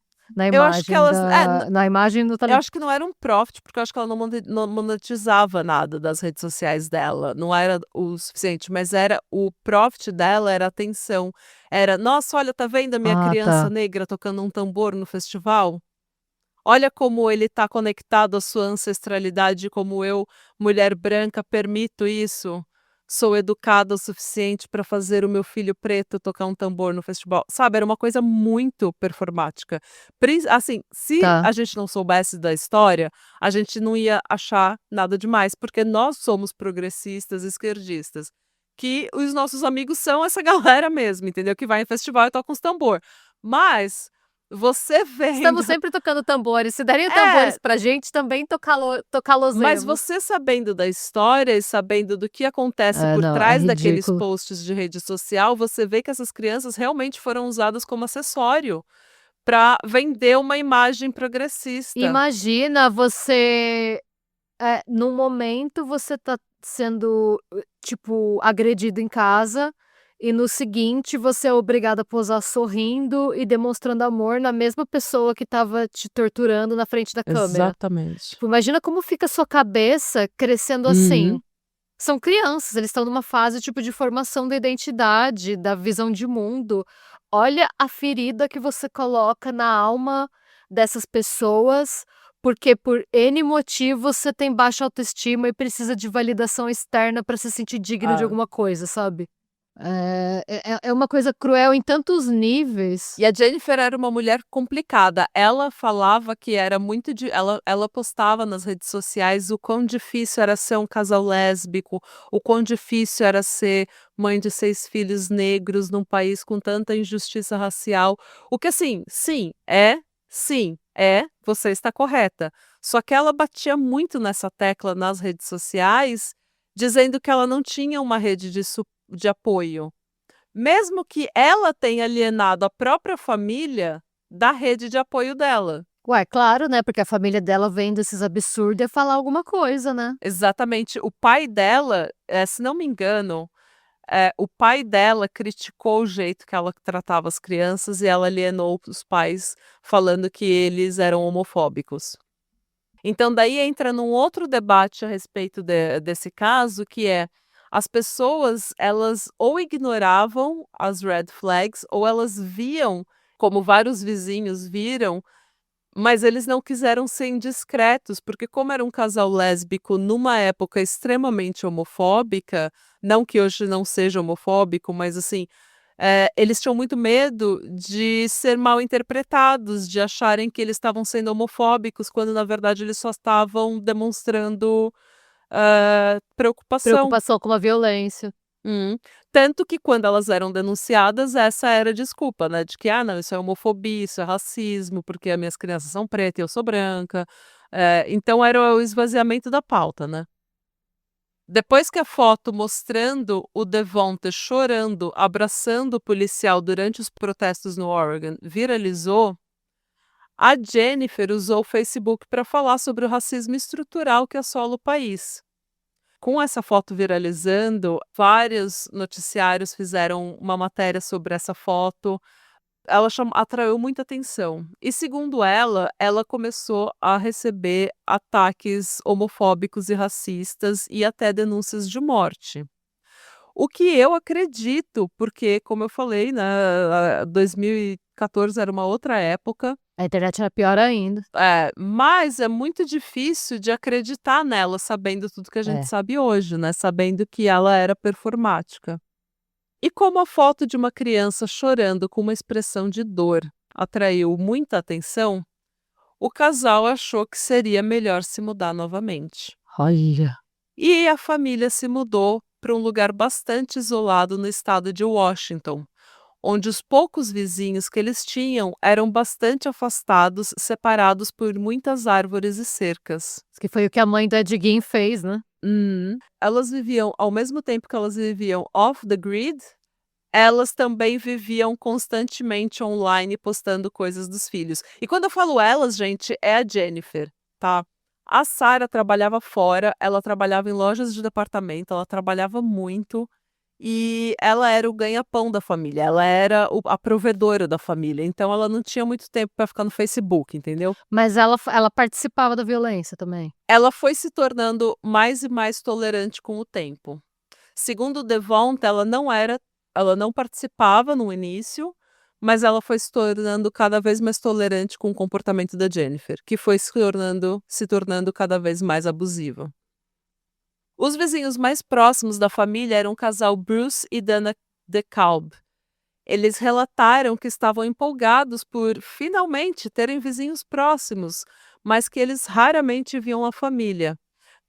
Eu acho que imagem elas na imagem do eu tele acho que não era um profit, porque eu acho que ela não monetizava nada das redes sociais dela, não era o suficiente, mas era o profit dela era atenção, era: "Nossa, olha, tá vendo a minha Ah, criança tá. negra tocando um tambor no festival? Olha como ele tá conectado à sua ancestralidade, como eu, mulher branca, permito isso. Sou educada o suficiente para fazer o meu filho preto tocar um tambor no festival", sabe, era uma coisa muito performática. Assim, se Tá. a gente não soubesse da história, a gente não ia achar nada demais, porque nós somos progressistas, esquerdistas, que os nossos amigos são essa galera mesmo, entendeu, que vai em festival e toca uns tambor. Mas você vendo Estamos sempre tocando tambores, se derem é, tambores pra gente também mas tocá-los-emos. você sabendo da história e sabendo do que acontece É, por não, é trás daqueles ridículo. posts de rede social, você vê que essas crianças realmente foram usadas como acessório para vender uma imagem progressista. Imagina você, num momento você tá sendo, tipo, agredido em casa, e no seguinte você é obrigado a posar sorrindo e demonstrando amor na mesma pessoa que estava te torturando na frente da câmera. Exatamente. Tipo, imagina como fica a sua cabeça crescendo assim. Uhum. São crianças, eles estão numa fase, tipo, de formação da identidade, da visão de mundo. Olha a ferida que você coloca na alma dessas pessoas, porque por N motivos você tem baixa autoestima e precisa de validação externa pra se sentir digno de Ah. alguma coisa, sabe. É uma coisa cruel em tantos níveis. E a Jennifer era uma mulher complicada. Ela falava que era muito ela postava nas redes sociais o quão difícil era ser um casal lésbico, o quão difícil era ser mãe de 6 filhos negros num país com tanta injustiça racial. O que assim, sim, é Sim, você está correta. Só que ela batia muito nessa tecla nas redes sociais, dizendo que ela não tinha uma rede de apoio. Mesmo que ela tenha alienado a própria família da rede de apoio dela. Ué, claro, né, porque a família dela vendo esses absurdos ia falar alguma coisa, né. Exatamente. O pai dela, se não me engano, o pai dela criticou o jeito que ela tratava as crianças e ela alienou os pais, falando que eles eram homofóbicos. Então daí entra num outro debate a respeito desse caso, que é, as pessoas elas ou ignoravam as red flags ou elas viam, como vários vizinhos viram, mas eles não quiseram ser indiscretos, porque como era um casal lésbico numa época extremamente homofóbica, não que hoje não seja homofóbico, mas assim, eles tinham muito medo de ser mal interpretados, de acharem que eles estavam sendo homofóbicos, quando na verdade eles só estavam demonstrando, preocupação. Preocupação com a violência. Hum. Tanto que quando elas eram denunciadas, essa era a desculpa, né, de que: "Ah, não, isso é homofobia, isso é racismo, porque as minhas crianças são pretas e eu sou branca". Então era o esvaziamento da pauta, né. Depois que a foto mostrando o Devonte chorando, abraçando o policial durante os protestos no Oregon viralizou, a Jennifer usou o Facebook para falar sobre o racismo estrutural que assola o país. Com essa foto viralizando, vários noticiários fizeram uma matéria sobre essa foto. Ela atraiu muita atenção. E segundo ela começou a receber ataques homofóbicos e racistas e até denúncias de morte. O que eu acredito, porque como eu falei, né, 2014 era uma outra época, A internet era pior ainda. mas é muito difícil de acreditar nela sabendo tudo que a gente É. sabe hoje, né, sabendo que ela era performática. E como a foto de uma criança chorando com uma expressão de dor atraiu muita atenção, o casal achou que seria melhor se mudar novamente. Olha. E a família se mudou para um lugar bastante isolado no estado de Washington, onde os poucos vizinhos que eles tinham eram bastante afastados, separados por muitas árvores e cercas. Que foi o que a mãe do Ed Gein fez, né. Elas viviam, ao mesmo tempo que elas viviam off the grid, elas também viviam constantemente online postando coisas dos filhos. E quando eu falo elas, gente, é a Jennifer, tá? A Sarah trabalhava fora, ela trabalhava em lojas de departamento, ela trabalhava muito e ela era o ganha-pão da família, ela era a provedora da família, então ela não tinha muito tempo para ficar no Facebook, entendeu? Mas ela participava da violência também? Ela foi se tornando mais e mais tolerante com o tempo. Segundo Devonta, ela não participava no início, mas ela foi se tornando cada vez mais tolerante com o comportamento da Jennifer, que foi se tornando cada vez mais abusiva. Os vizinhos mais próximos da família eram o casal Bruce e Dana DeKalb. Eles relataram que estavam empolgados por finalmente terem vizinhos próximos, mas que eles raramente viam a família.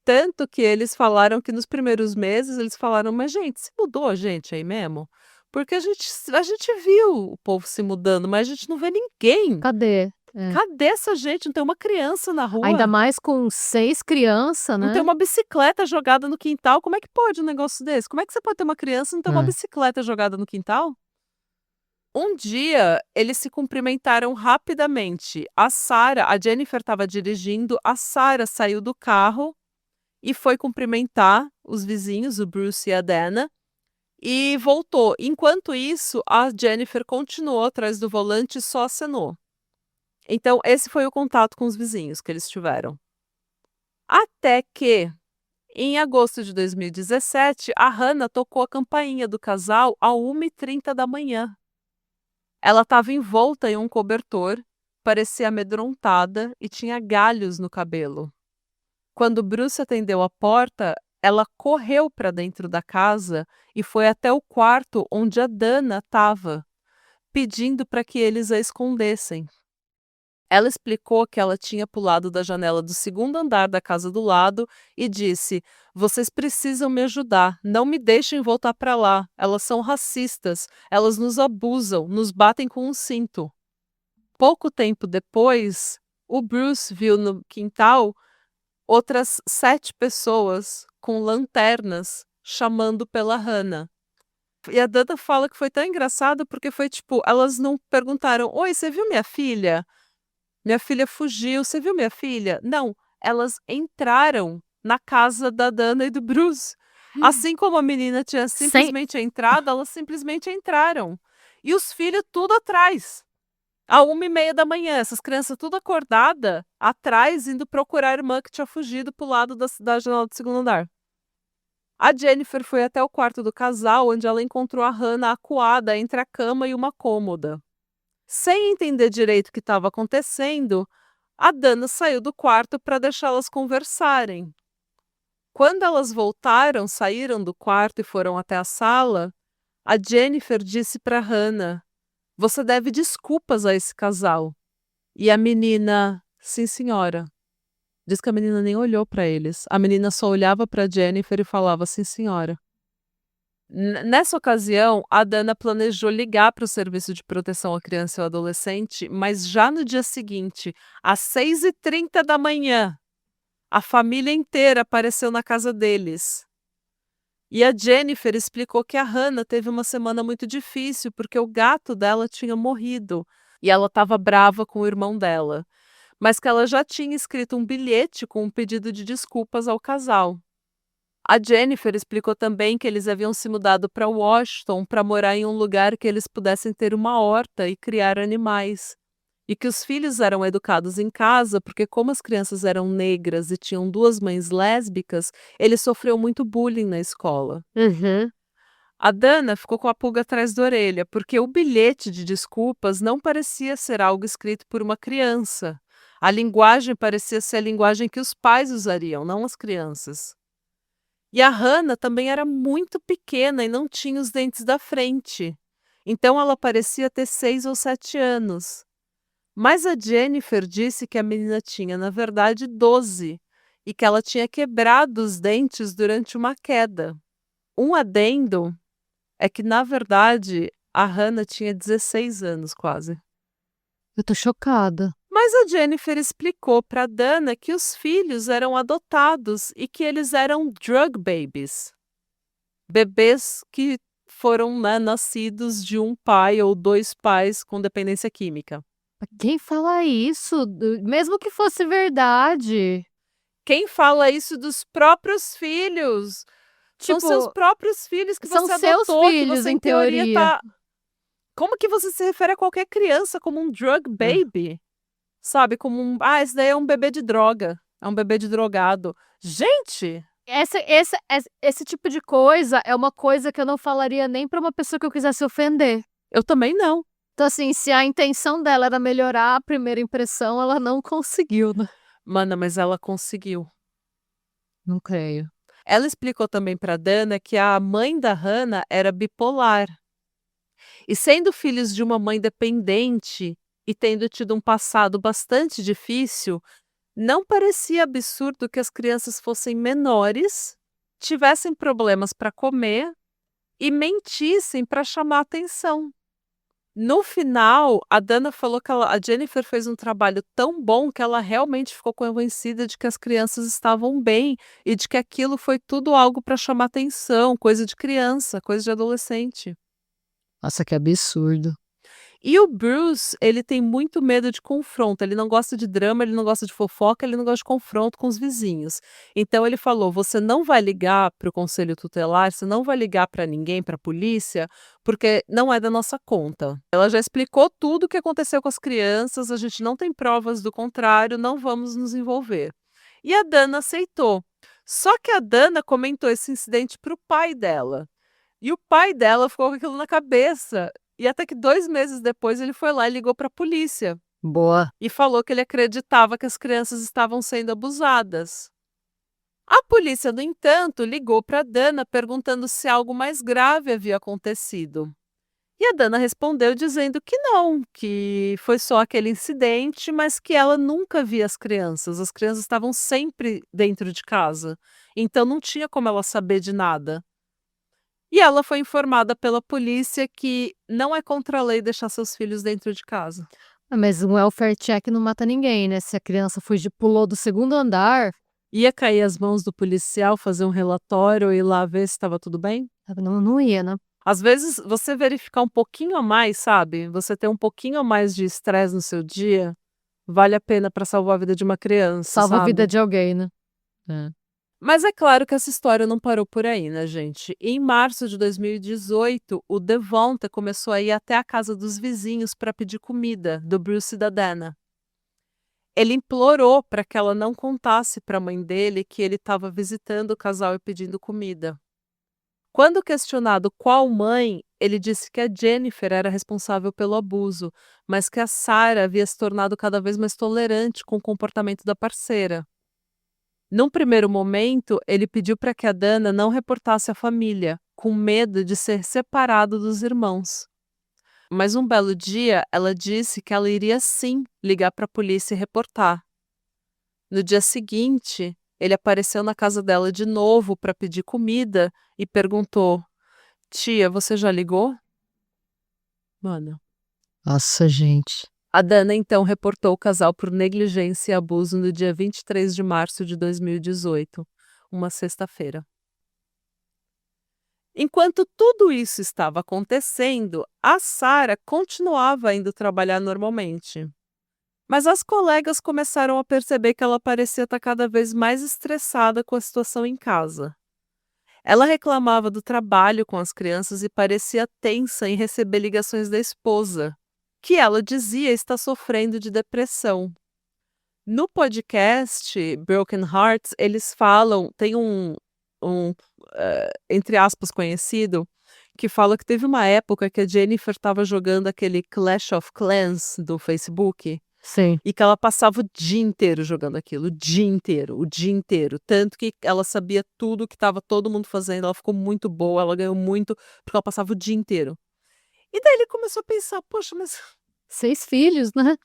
Tanto que eles falaram que nos primeiros meses, eles falaram: "Mas gente, se mudou a gente aí mesmo? Porque a gente viu o povo se mudando, mas a gente não vê ninguém. Cadê? É. Cadê essa gente? Não tem uma criança na Ainda rua, mais com 6 criança, não tem né. uma bicicleta jogada no quintal, como é que pode um negócio desse? Como é que você pode ter uma criança e não ter uma É. bicicleta jogada no quintal?" Um dia, eles se cumprimentaram rapidamente. A Jennifer estava dirigindo, a Sarah saiu do carro e foi cumprimentar os vizinhos, o Bruce e a Dana, e voltou. Enquanto isso, a Jennifer continuou atrás do volante e só acenou. Então, esse foi o contato com os vizinhos que eles tiveram. Até que, em agosto de 2017, a Hannah tocou a campainha do casal às 1h30 da manhã. Ela estava envolta em um cobertor, parecia amedrontada e tinha galhos no cabelo. Quando Bruce atendeu a porta, ela correu para dentro da casa e foi até o quarto onde a Dana estava, pedindo para que eles a escondessem. Ela explicou que ela tinha pulado da janela do segundo andar da casa do lado e disse: "Vocês precisam me ajudar, não me deixem voltar para lá. Elas são racistas, elas nos abusam, nos batem com um cinto." Pouco tempo depois, o Bruce viu no quintal outras 7 pessoas com lanternas chamando pela Hannah. E a Dana fala que foi tão engraçado porque foi tipo, elas não perguntaram: "Oi, você viu minha filha? Minha filha fugiu, você viu minha filha?" Não, elas entraram na casa da Dana e do Bruce. Assim como a menina tinha Sem simplesmente entrado, elas simplesmente entraram. E os filhos tudo atrás. À 1h30 da manhã, essas crianças tudo acordada, atrás, indo procurar a irmã que tinha fugido pro lado da janela do segundo andar. A Jennifer foi até o quarto do casal, onde ela encontrou a Hannah acuada entre a cama e uma cômoda. Sem entender direito o que estava acontecendo, a Dana saiu do quarto para deixá-las conversarem. Quando elas voltaram, saíram do quarto e foram até a sala, a Jennifer disse para Hannah: "Você deve desculpas a esse casal." E a menina: "Sim, senhora." Diz que a menina nem olhou para eles. A menina só olhava para Jennifer e falava: "Sim, senhora." Nessa ocasião, a Dana planejou ligar para o Serviço de Proteção à Criança e ao Adolescente, mas já no dia seguinte, às 6h30 da manhã, a família inteira apareceu na casa deles. E a Jennifer explicou que a Hannah teve uma semana muito difícil porque o gato dela tinha morrido e ela estava brava com o irmão dela, mas que ela já tinha escrito um bilhete com um pedido de desculpas ao casal. A Jennifer explicou também que eles haviam se mudado para Washington para morar em um lugar que eles pudessem ter uma horta e criar animais. E que os filhos eram educados em casa porque, como as crianças eram negras e tinham 2 mães lésbicas, ele sofreu muito bullying na escola. Uhum. A Dana ficou com a pulga atrás da orelha, porque o bilhete de desculpas não parecia ser algo escrito por uma criança. A linguagem parecia ser a linguagem que os pais usariam, não as crianças. E a Hannah também era muito pequena e não tinha os dentes da frente. Então ela parecia ter 6 ou 7 anos. Mas a Jennifer disse que a menina tinha, na verdade, 12 e que ela tinha quebrado os dentes durante uma queda. Um adendo é que, na verdade, a Hannah tinha 16 anos quase. Eu tô chocada. Mas a Jennifer explicou para Dana que os filhos eram adotados e que eles eram drug babies. Bebês que foram, né, nascidos de um pai ou 2 pais com dependência química. Quem fala isso? Mesmo que fosse verdade. Quem fala isso dos próprios filhos? São seus Tipo, próprios filhos que são você seus adotou, que filhos, você, em em teoria, teoria. tá. Como que você se refere a qualquer criança como um drug baby? Sabe, como um: "Ah, esse daí é um bebê de droga, é um bebê de drogado." Gente! Esse tipo de coisa é uma coisa que eu não falaria nem pra uma pessoa que eu quisesse ofender. Eu também não. Então, assim, se a intenção dela era melhorar a primeira impressão, ela não conseguiu, né. Mana, mas ela conseguiu. Não creio. Ela explicou também para Dana que a mãe da Hannah era bipolar. E sendo filhos de uma mãe dependente e tendo tido um passado bastante difícil, não parecia absurdo que as crianças fossem menores, tivessem problemas para comer e mentissem para chamar atenção. No final, a Dana falou que a Jennifer fez um trabalho tão bom que ela realmente ficou convencida de que as crianças estavam bem e de que aquilo foi tudo algo para chamar atenção, coisa de criança, coisa de adolescente. Nossa, que absurdo. E o Bruce, ele tem muito medo de confronto, ele não gosta de drama, ele não gosta de fofoca, ele não gosta de confronto com os vizinhos. Então ele falou: "Você não vai ligar para o conselho tutelar, você não vai ligar para ninguém, para a polícia, porque não é da nossa conta. Ela já explicou tudo o que aconteceu com as crianças, a gente não tem provas do contrário, não vamos nos envolver." E a Dana aceitou. Só que a Dana comentou esse incidente para o pai dela. E o pai dela ficou com aquilo na cabeça. E até que 2 meses depois ele foi lá e ligou para a polícia. Boa. E falou que ele acreditava que as crianças estavam sendo abusadas. A polícia, no entanto, ligou para Dana perguntando se algo mais grave havia acontecido. E a Dana respondeu dizendo que não, que foi só aquele incidente, mas que ela nunca via as crianças estavam sempre dentro de casa. Então não tinha como ela saber de nada. E ela foi informada pela polícia que não é contra a lei deixar seus filhos dentro de casa. Mas um welfare check não mata ninguém, né? Se a criança pulou do segundo andar, Ia cair as mãos do policial fazer um relatório e ir lá ver se estava tudo bem? não ia, né? Às vezes, você verificar um pouquinho a mais, sabe? Você ter um pouquinho a mais de estresse no seu dia, vale a pena para salvar a vida de uma criança, Salva a vida sabe? de alguém, né? É. Mas é claro que essa história não parou por aí, né, gente? Em março de 2018, o Devonta começou a ir até a casa dos vizinhos para pedir comida do Bruce e da Dana. Ele implorou para que ela não contasse para a mãe dele que ele estava visitando o casal e pedindo comida. Quando questionado qual mãe, ele disse que a Jennifer era responsável pelo abuso, mas que a Sarah havia se tornado cada vez mais tolerante com o comportamento da parceira. Num primeiro momento, ele pediu para que a Dana não reportasse a família, com medo de ser separado dos irmãos. Mas um belo dia, ela disse que ela iria sim ligar para a polícia e reportar. No dia seguinte, ele apareceu na casa dela de novo para pedir comida e perguntou: Tia, você já ligou? Mano. Nossa, gente. A Dana então reportou o casal por negligência e abuso no dia 23 de março de 2018, uma sexta-feira. Enquanto tudo isso estava acontecendo, a Sarah continuava indo trabalhar normalmente. Mas as colegas começaram a perceber que ela parecia estar cada vez mais estressada com a situação em casa. Ela reclamava do trabalho com as crianças e parecia tensa em receber ligações da esposa, que ela dizia estar sofrendo de depressão. No podcast Broken Hearts, eles falam, tem entre aspas, conhecido, que fala que teve uma época que a Jennifer estava jogando aquele Clash of Clans do Facebook. Sim. E que ela passava o dia inteiro jogando aquilo, o dia inteiro, o dia inteiro. Tanto que ela sabia tudo que estava todo mundo fazendo, ela ficou muito boa, ela ganhou muito, porque ela passava o dia inteiro. E daí ele começou a pensar, poxa, mas 6 filhos, né?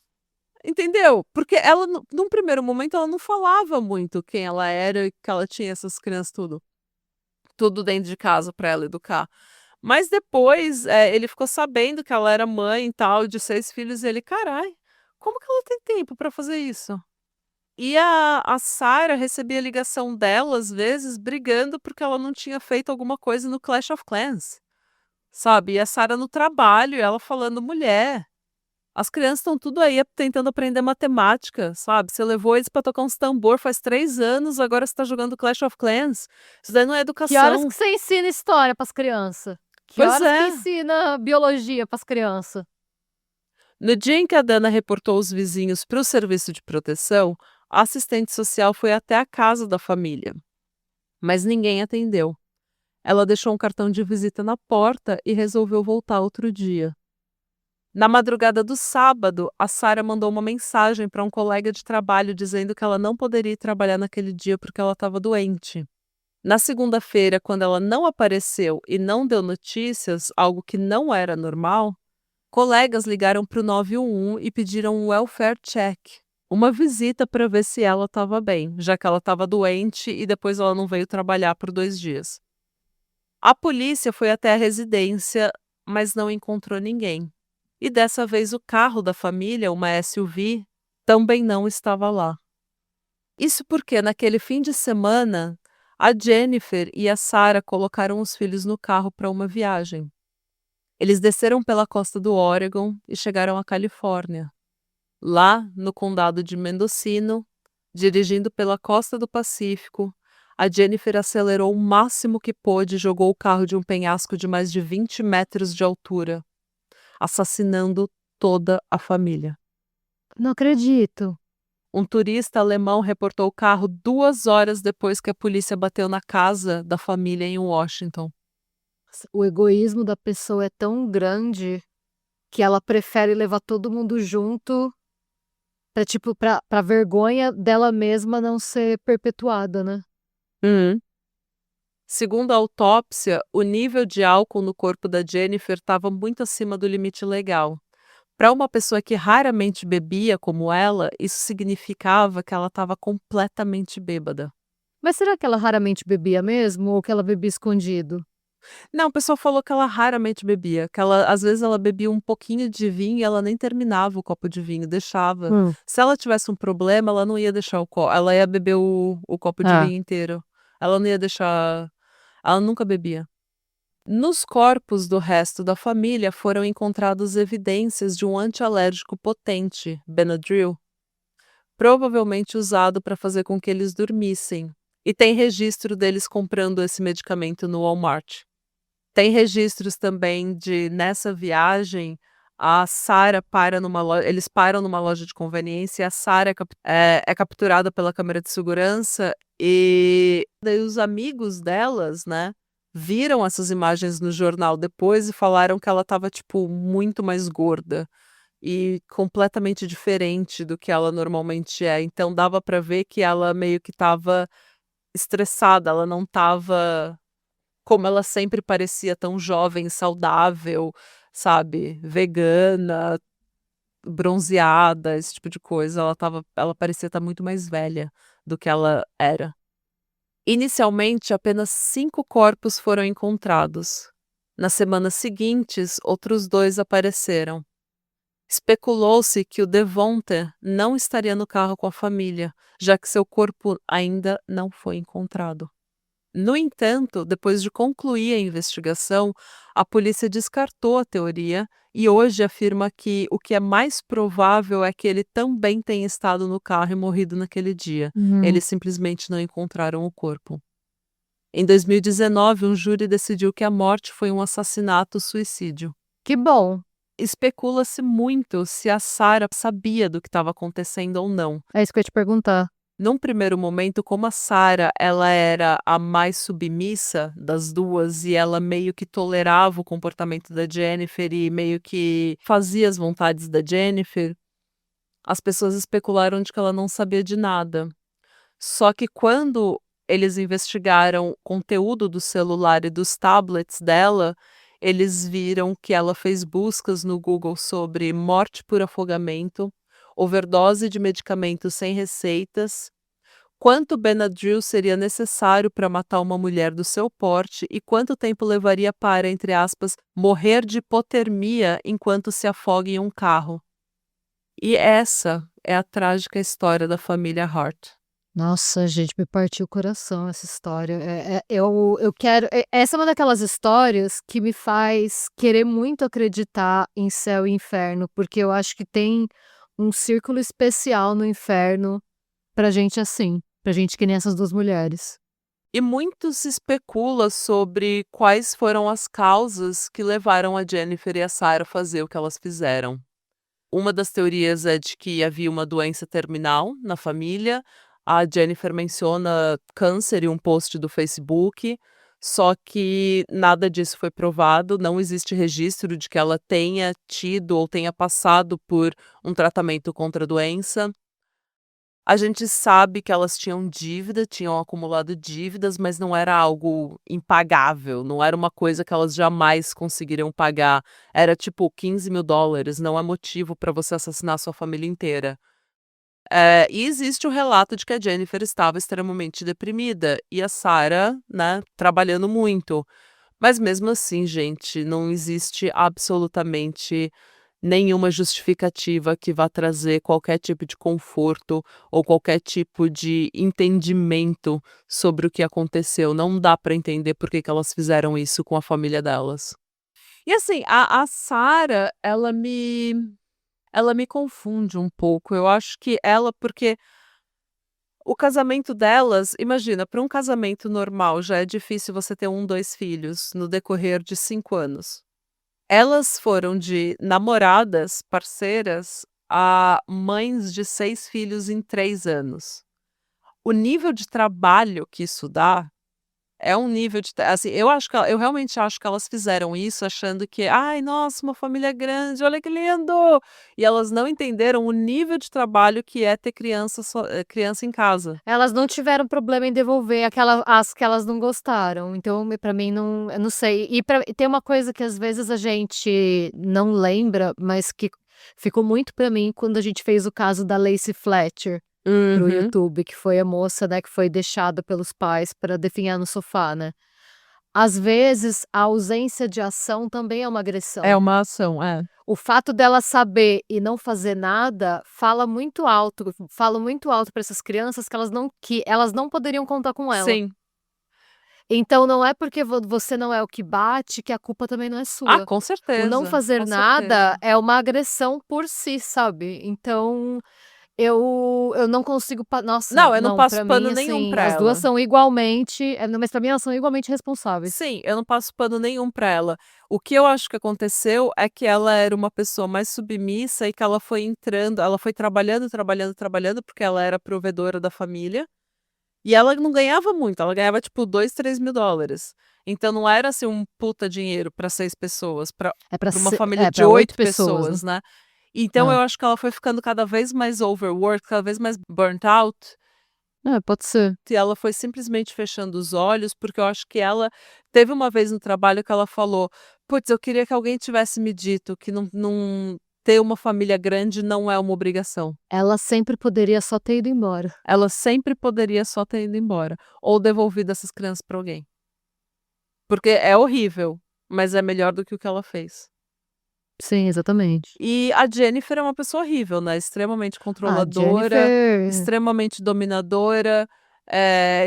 entendeu? Porque ela, num primeiro momento, ela não falava muito quem ela era e que ela tinha essas crianças tudo dentro de casa para ela educar. Mas depois ele ficou sabendo que ela era mãe e tal, de 6 filhos, e ele, carai, como que ela tem tempo para fazer isso? E a Sarah recebia ligação dela, às vezes, brigando porque ela não tinha feito alguma coisa no Clash of Clans, sabe? E a Sarah no trabalho, e ela falando, mulher, as crianças estão tudo aí tentando aprender matemática, sabe? Você levou eles pra tocar uns tambor faz 3 anos, agora você tá jogando Clash of Clans. Isso daí não é Que horas educação. que você ensina história pras crianças? Que Pois horas que é. ensina biologia pras crianças? No dia em que a Dana reportou os vizinhos para o serviço de proteção, a assistente social foi até a casa da família. Mas ninguém atendeu. Ela deixou um cartão de visita na porta e resolveu voltar outro dia. Na madrugada do sábado, a Sarah mandou uma mensagem para um colega de trabalho dizendo que ela não poderia ir trabalhar naquele dia porque ela estava doente. Na segunda-feira, quando ela não apareceu e não deu notícias, algo que não era normal, colegas ligaram para o 911 e pediram um welfare check, uma visita para ver se ela estava bem, já que ela estava doente e depois ela não veio trabalhar por 2 dias. A polícia foi até a residência, mas não encontrou ninguém. E dessa vez o carro da família, uma SUV, também não estava lá. Isso porque naquele fim de semana, a Jennifer e a Sarah colocaram os filhos no carro para uma viagem. Eles desceram pela costa do Oregon e chegaram à Califórnia. Lá, no condado de Mendocino, dirigindo pela costa do Pacífico, a Jennifer acelerou o máximo que pôde e jogou o carro de um penhasco de mais de 20 metros de altura, assassinando toda a família. Não acredito. Um turista alemão reportou o carro 2 horas depois que a polícia bateu na casa da família em Washington. O egoísmo da pessoa é tão grande que ela prefere levar todo mundo junto pra vergonha dela mesma não ser perpetuada, né? Segundo a autópsia, o nível de álcool no corpo da Jennifer estava muito acima do limite legal. Para uma pessoa que raramente bebia como ela, isso significava que ela estava completamente bêbada. Mas será que ela raramente bebia mesmo ou que ela bebia escondido? Não, o pessoal falou que ela raramente bebia, que ela às vezes ela bebia um pouquinho de vinho e ela nem terminava o copo de vinho, deixava. Hum. Se ela tivesse um problema, ela não ia deixar o copo, ela ia beber o copo de Ah. vinho inteiro. Ela não ia deixar, ela nunca bebia. Nos corpos do resto da família foram encontradas evidências de um antialérgico potente, Benadryl, provavelmente usado para fazer com que eles dormissem. E tem registro deles comprando esse medicamento no Walmart. Tem registros também de, nessa viagem, a Sarah para numa loja, eles param numa loja de conveniência e a Sarah é capturada pela câmera de segurança e daí os amigos delas, né, viram essas imagens no jornal depois e falaram que ela estava, tipo, muito mais gorda e completamente diferente do que ela normalmente é. Então dava para ver que ela meio que estava estressada, ela não estava como ela sempre parecia tão jovem, saudável, sabe, vegana, bronzeada, esse tipo de coisa, ela parecia estar muito mais velha do que ela era. Inicialmente, apenas 5 corpos foram encontrados. Nas semanas seguintes, outros 2 apareceram. Especulou-se que o Devonte não estaria no carro com a família, já que seu corpo ainda não foi encontrado. No entanto, depois de concluir a investigação, a polícia descartou a teoria e hoje afirma que o que é mais provável é que ele também tenha estado no carro e morrido naquele dia. Eles simplesmente não encontraram o corpo. Em 2019, um júri decidiu que a morte foi um assassinato-suicídio. Que bom. Especula-se muito se a Sarah sabia do que estava acontecendo ou não. É isso que eu ia te perguntar. Num primeiro momento, como a Sarah, ela era a mais submissa das duas e ela meio que tolerava o comportamento da Jennifer e meio que fazia as vontades da Jennifer, as pessoas especularam de que ela não sabia de nada. Só que quando eles investigaram o conteúdo do celular e dos tablets dela, eles viram que ela fez buscas no Google sobre morte por afogamento, overdose de medicamentos sem receitas, quanto Benadryl seria necessário para matar uma mulher do seu porte e quanto tempo levaria para, entre aspas, morrer de hipotermia enquanto se afoga em um carro. E essa é a trágica história da família Hart. Nossa, gente, me partiu o coração essa história. Eu quero. Essa é uma daquelas histórias que me faz querer muito acreditar em céu e inferno, porque eu acho que tem um círculo especial no inferno pra gente assim, pra gente que nem essas 2 mulheres. E muito se especula sobre quais foram as causas que levaram a Jennifer e a Sarah a fazer o que elas fizeram. Uma das teorias é de que havia uma doença terminal na família. A Jennifer menciona câncer em um post do Facebook, só que nada disso foi provado, não existe registro de que ela tenha tido ou tenha passado por um tratamento contra a doença. A gente sabe que elas tinham dívida, tinham acumulado dívidas, mas não era algo impagável, não era uma coisa que elas jamais conseguiriam pagar. Era tipo $15.000, não é motivo para você assassinar sua família inteira. E existe o relato de que a Jennifer estava extremamente deprimida e a Sarah, né, trabalhando muito. Mas mesmo assim, gente, não existe absolutamente nenhuma justificativa que vá trazer qualquer tipo de conforto ou qualquer tipo de entendimento sobre o que aconteceu. Não dá para entender por que elas fizeram isso com a família delas. E assim, a Sarah, ela me confunde um pouco. Eu acho que porque o casamento delas, imagina, para um casamento normal já é difícil você ter 1, 2 filhos no decorrer de 5 anos. Elas foram de namoradas, parceiras, a mães de 6 filhos em 3 anos. O nível de trabalho que isso dá é um nível de assim, eu realmente acho que elas fizeram isso achando que: "Ai, nossa, uma família grande, olha que lindo!". E elas não entenderam o nível de trabalho que é ter criança em casa. Elas não tiveram problema em devolver as que elas não gostaram, então pra mim não eu não sei. E tem uma coisa que às vezes a gente não lembra, mas que ficou muito pra mim quando a gente fez o caso da Lacey Fletcher pro Uhum. YouTube, que foi a moça, né, que foi deixada pelos pais pra definhar no sofá, né. às vezes, a ausência de ação também é uma É agressão. uma ação, é. O fato dela saber e não fazer nada fala muito alto para essas crianças que elas não poderiam contar com ela. Sim. Então não é porque você não é o que bate que a culpa também não é Ah, sua. com O não certeza, fazer com nada certeza. é uma agressão por si, sabe. Então eu não consigo nossa, Não, eu não não, passo pra mim, pano nenhum assim, pra as 2 ela. são igualmente não, mas pra mim elas são igualmente responsáveis. Sim, eu não passo pano nenhum pra ela. O que eu acho que aconteceu é que ela era uma pessoa mais submissa e que ela foi entrando, ela foi trabalhando, trabalhando, trabalhando, porque ela era provedora da família, e ela não ganhava muito, ela ganhava tipo 2, 3 mil dólares. Então não era assim um puta dinheiro pra 6 pessoas, pra uma família de pra 8 oito pessoas, né. pessoas, né? Então É. eu acho que ela foi ficando cada vez mais overworked, cada vez mais burnt out. É, pode ser. E ela foi simplesmente fechando os olhos, porque eu acho que ela teve uma vez no trabalho que ela falou: "Puts, eu queria que alguém tivesse me dito que não ter uma família grande não é uma obrigação". Ela sempre poderia só ter ido embora. Ela sempre poderia só ter ido embora, ou devolvido essas crianças para alguém. Porque é horrível, mas é melhor do que o que ela fez. Sim, exatamente. E a Jennifer é uma pessoa horrível, né, extremamente Ah, controladora, Jennifer extremamente dominadora,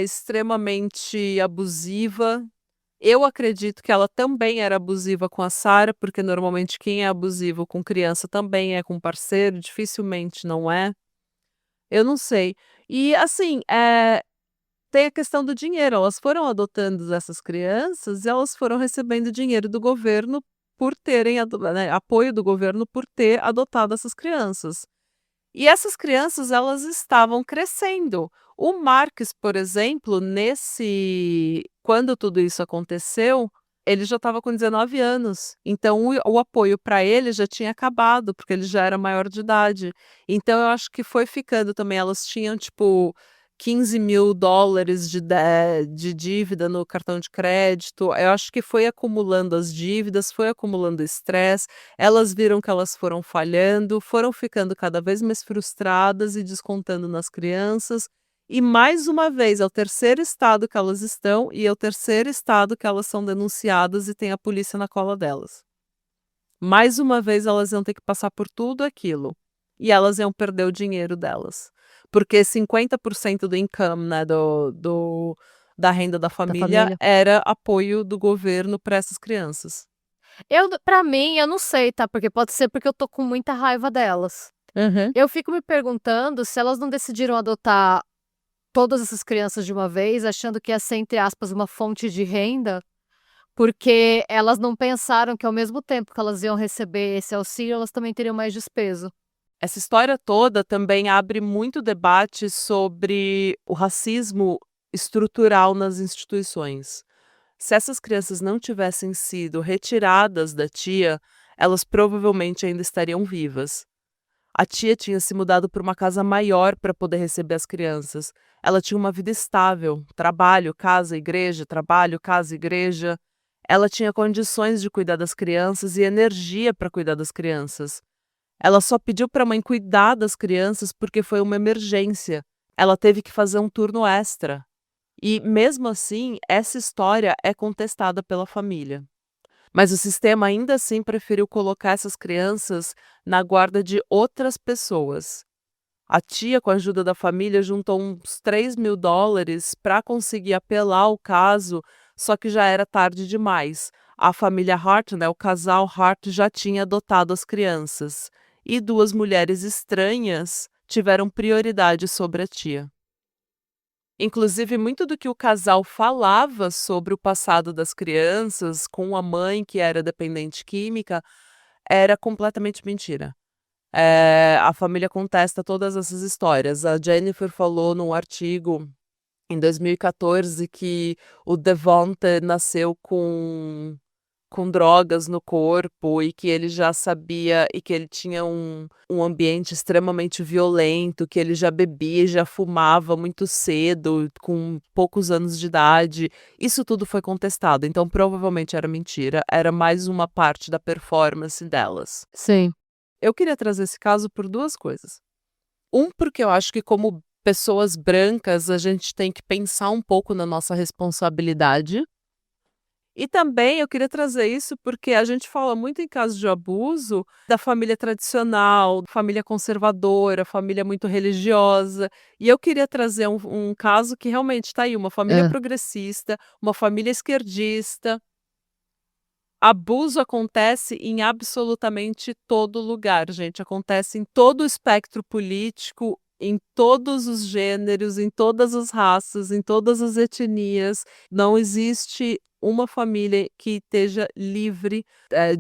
extremamente abusiva. Eu acredito que ela também era abusiva com a Sarah, porque normalmente quem é abusivo com criança também é com parceiro, dificilmente não é. Eu não sei. E assim, tem a questão do dinheiro, elas foram adotando essas crianças e elas foram recebendo dinheiro do governo por terem né, apoio do governo por ter adotado essas crianças. E essas crianças, elas estavam crescendo. O Marques, por exemplo, quando tudo isso aconteceu, ele já estava com 19 anos. Então o apoio para ele já tinha acabado, porque ele já era maior de idade. Então eu acho que foi ficando também. Elas tinham, tipo, 15 mil dólares de dívida no cartão de crédito. Eu acho que foi acumulando as dívidas, foi acumulando estresse. Elas viram que elas foram falhando, foram ficando cada vez mais frustradas e descontando nas crianças. E mais uma vez, é o terceiro estado que elas estão e é o terceiro estado que elas são denunciadas e tem a polícia na cola delas. Mais uma vez, elas iam ter que passar por tudo aquilo. E elas iam perder o dinheiro delas. Porque 50% do income, né, da renda da da família família. era apoio do governo para essas crianças. Pra mim, eu não sei, tá, porque pode ser porque eu tô com muita raiva delas. Uhum. Eu fico me perguntando se elas não decidiram adotar todas essas crianças de uma vez, achando que ia ser, entre aspas, uma fonte de renda, porque elas não pensaram que ao mesmo tempo que elas iam receber esse auxílio, elas também teriam mais despesa. Essa história toda também abre muito debate sobre o racismo estrutural nas instituições. Se essas crianças não tivessem sido retiradas da tia, elas provavelmente ainda estariam vivas. A tia tinha se mudado para uma casa maior para poder receber as crianças. Ela tinha uma vida estável, trabalho, casa, igreja, trabalho, casa, igreja. Ela tinha condições de cuidar das crianças e energia para cuidar das crianças. Ela só pediu para a mãe cuidar das crianças porque foi uma emergência. Ela teve que fazer um turno extra. E, mesmo assim, essa história é contestada pela família. Mas o sistema ainda assim preferiu colocar essas crianças na guarda de outras pessoas. A tia, com a ajuda da família, juntou uns 3 mil dólares para conseguir apelar o caso, só que já era tarde demais. A família Hart, né, o casal Hart, já tinha adotado as crianças. E duas mulheres estranhas tiveram prioridade sobre a tia. Inclusive, muito do que o casal falava sobre o passado das crianças, com a mãe que era dependente química, era completamente mentira. A família contesta todas essas histórias. A Jennifer falou num artigo em 2014 que o Devonte nasceu com drogas no corpo e que ele já sabia e que ele tinha um ambiente extremamente violento, que ele já bebia e já fumava muito cedo, com poucos anos de idade. Isso tudo foi contestado, então provavelmente era mentira, era mais uma parte da performance delas. Sim. Eu queria trazer esse caso por duas coisas. Porque eu acho que como pessoas brancas, a gente tem que pensar um pouco na nossa responsabilidade. E também eu queria trazer isso porque a gente fala muito em casos de abuso da família tradicional, família conservadora, família muito religiosa. E eu queria trazer um caso que realmente está aí, uma família Hã. progressista, uma família esquerdista. Abuso acontece em absolutamente todo lugar, gente. Acontece em todo o espectro político, em todos os gêneros, em todas as raças, em todas as etnias. Não existe uma família que esteja livre,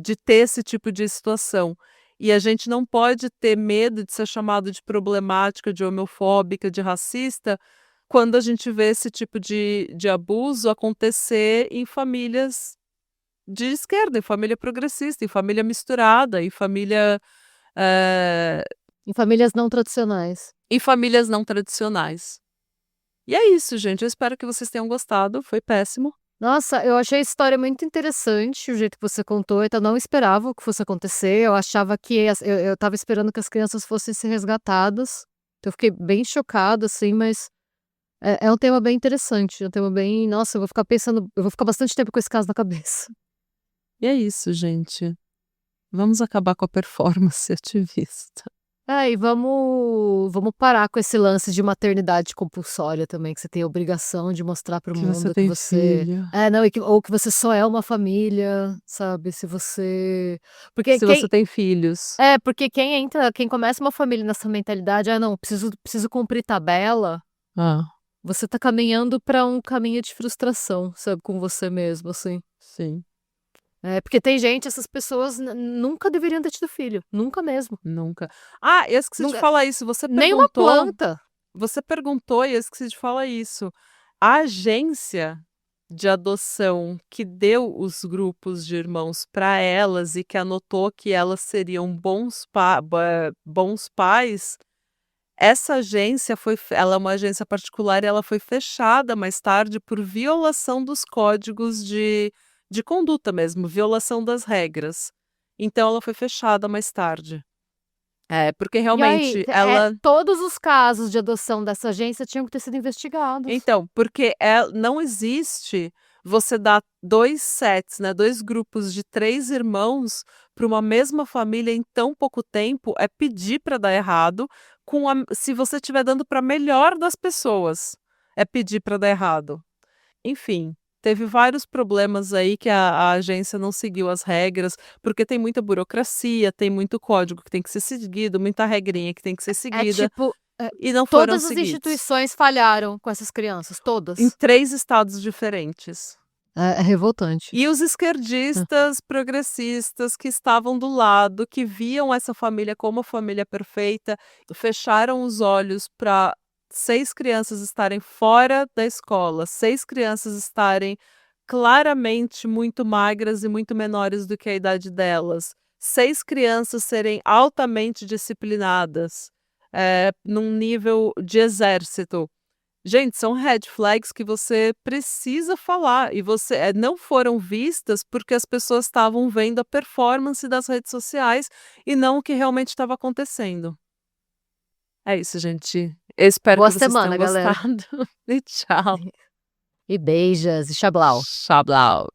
de ter esse tipo de situação. E a gente não pode ter medo de ser chamado de problemática, de homofóbica, de racista, quando a gente vê esse tipo de abuso acontecer em famílias de esquerda, em família progressista, em família misturada, eh, Em famílias não tradicionais. em famílias não tradicionais. E é isso, gente, eu espero que vocês tenham gostado, foi péssimo. Nossa, eu achei a história muito interessante, o jeito que você contou, então não esperava que fosse acontecer, eu achava que eu estava esperando que as crianças fossem ser resgatadas, então eu fiquei bem chocada, assim, mas é um tema bem interessante, é um tema bem nossa, eu vou ficar bastante tempo com esse caso na cabeça. E é isso, gente. Vamos acabar com a performance ativista. E vamos parar com esse lance de maternidade compulsória também, que você tem a obrigação de mostrar para o Que você mundo que tem você filho. não, ou que você só é uma família, sabe, se você porque Se você tem filhos. porque quem começa uma família nessa mentalidade: "Ah não, preciso cumprir tabela", Ah, você tá caminhando para um caminho de frustração, sabe, com você mesmo, assim. sim, Porque tem gente essas pessoas nunca deveriam ter tido filho, nunca mesmo. nunca. Ah, eu esqueci de Nunca falar isso, nem uma planta. você perguntou e eu esqueci de falar isso. A agência de adoção que deu os grupos de irmãos para elas e que anotou que elas seriam bons pais, essa agência ela é uma agência particular e ela foi fechada mais tarde por violação dos códigos de conduta mesmo, violação das regras. Então ela foi fechada mais tarde. É, porque E aí, realmente ela todos os casos de adoção dessa agência tinham que ter sido investigados. então, porque não existe você dar 2 sets, né, 2 grupos de 3 irmãos para uma mesma família em tão pouco tempo, é pedir para dar errado, se você estiver dando para melhor das pessoas, é pedir para dar errado. Enfim, teve vários problemas aí que a agência não seguiu as regras, porque tem muita burocracia, tem muito código que tem que ser seguido, muita regrinha que tem que ser É seguida, tipo, e não foram todas as seguidos. instituições falharam com essas crianças, Em todas. 3 estados diferentes. É revoltante. E os esquerdistas progressistas que estavam do lado, que viam essa família como a família perfeita, fecharam os olhos para 6 crianças estarem fora da escola, 6 crianças estarem claramente muito magras e muito menores do que a idade delas, 6 crianças serem altamente disciplinadas, num nível de exército. Gente, são red flags que você precisa falar e não foram vistas porque as pessoas estavam vendo a performance das redes sociais e não o que realmente estava acontecendo. É isso, gente. Eu espero Boa que vocês tenham semana, galera. gostado e tchau. E beijas e xablau. Xablau.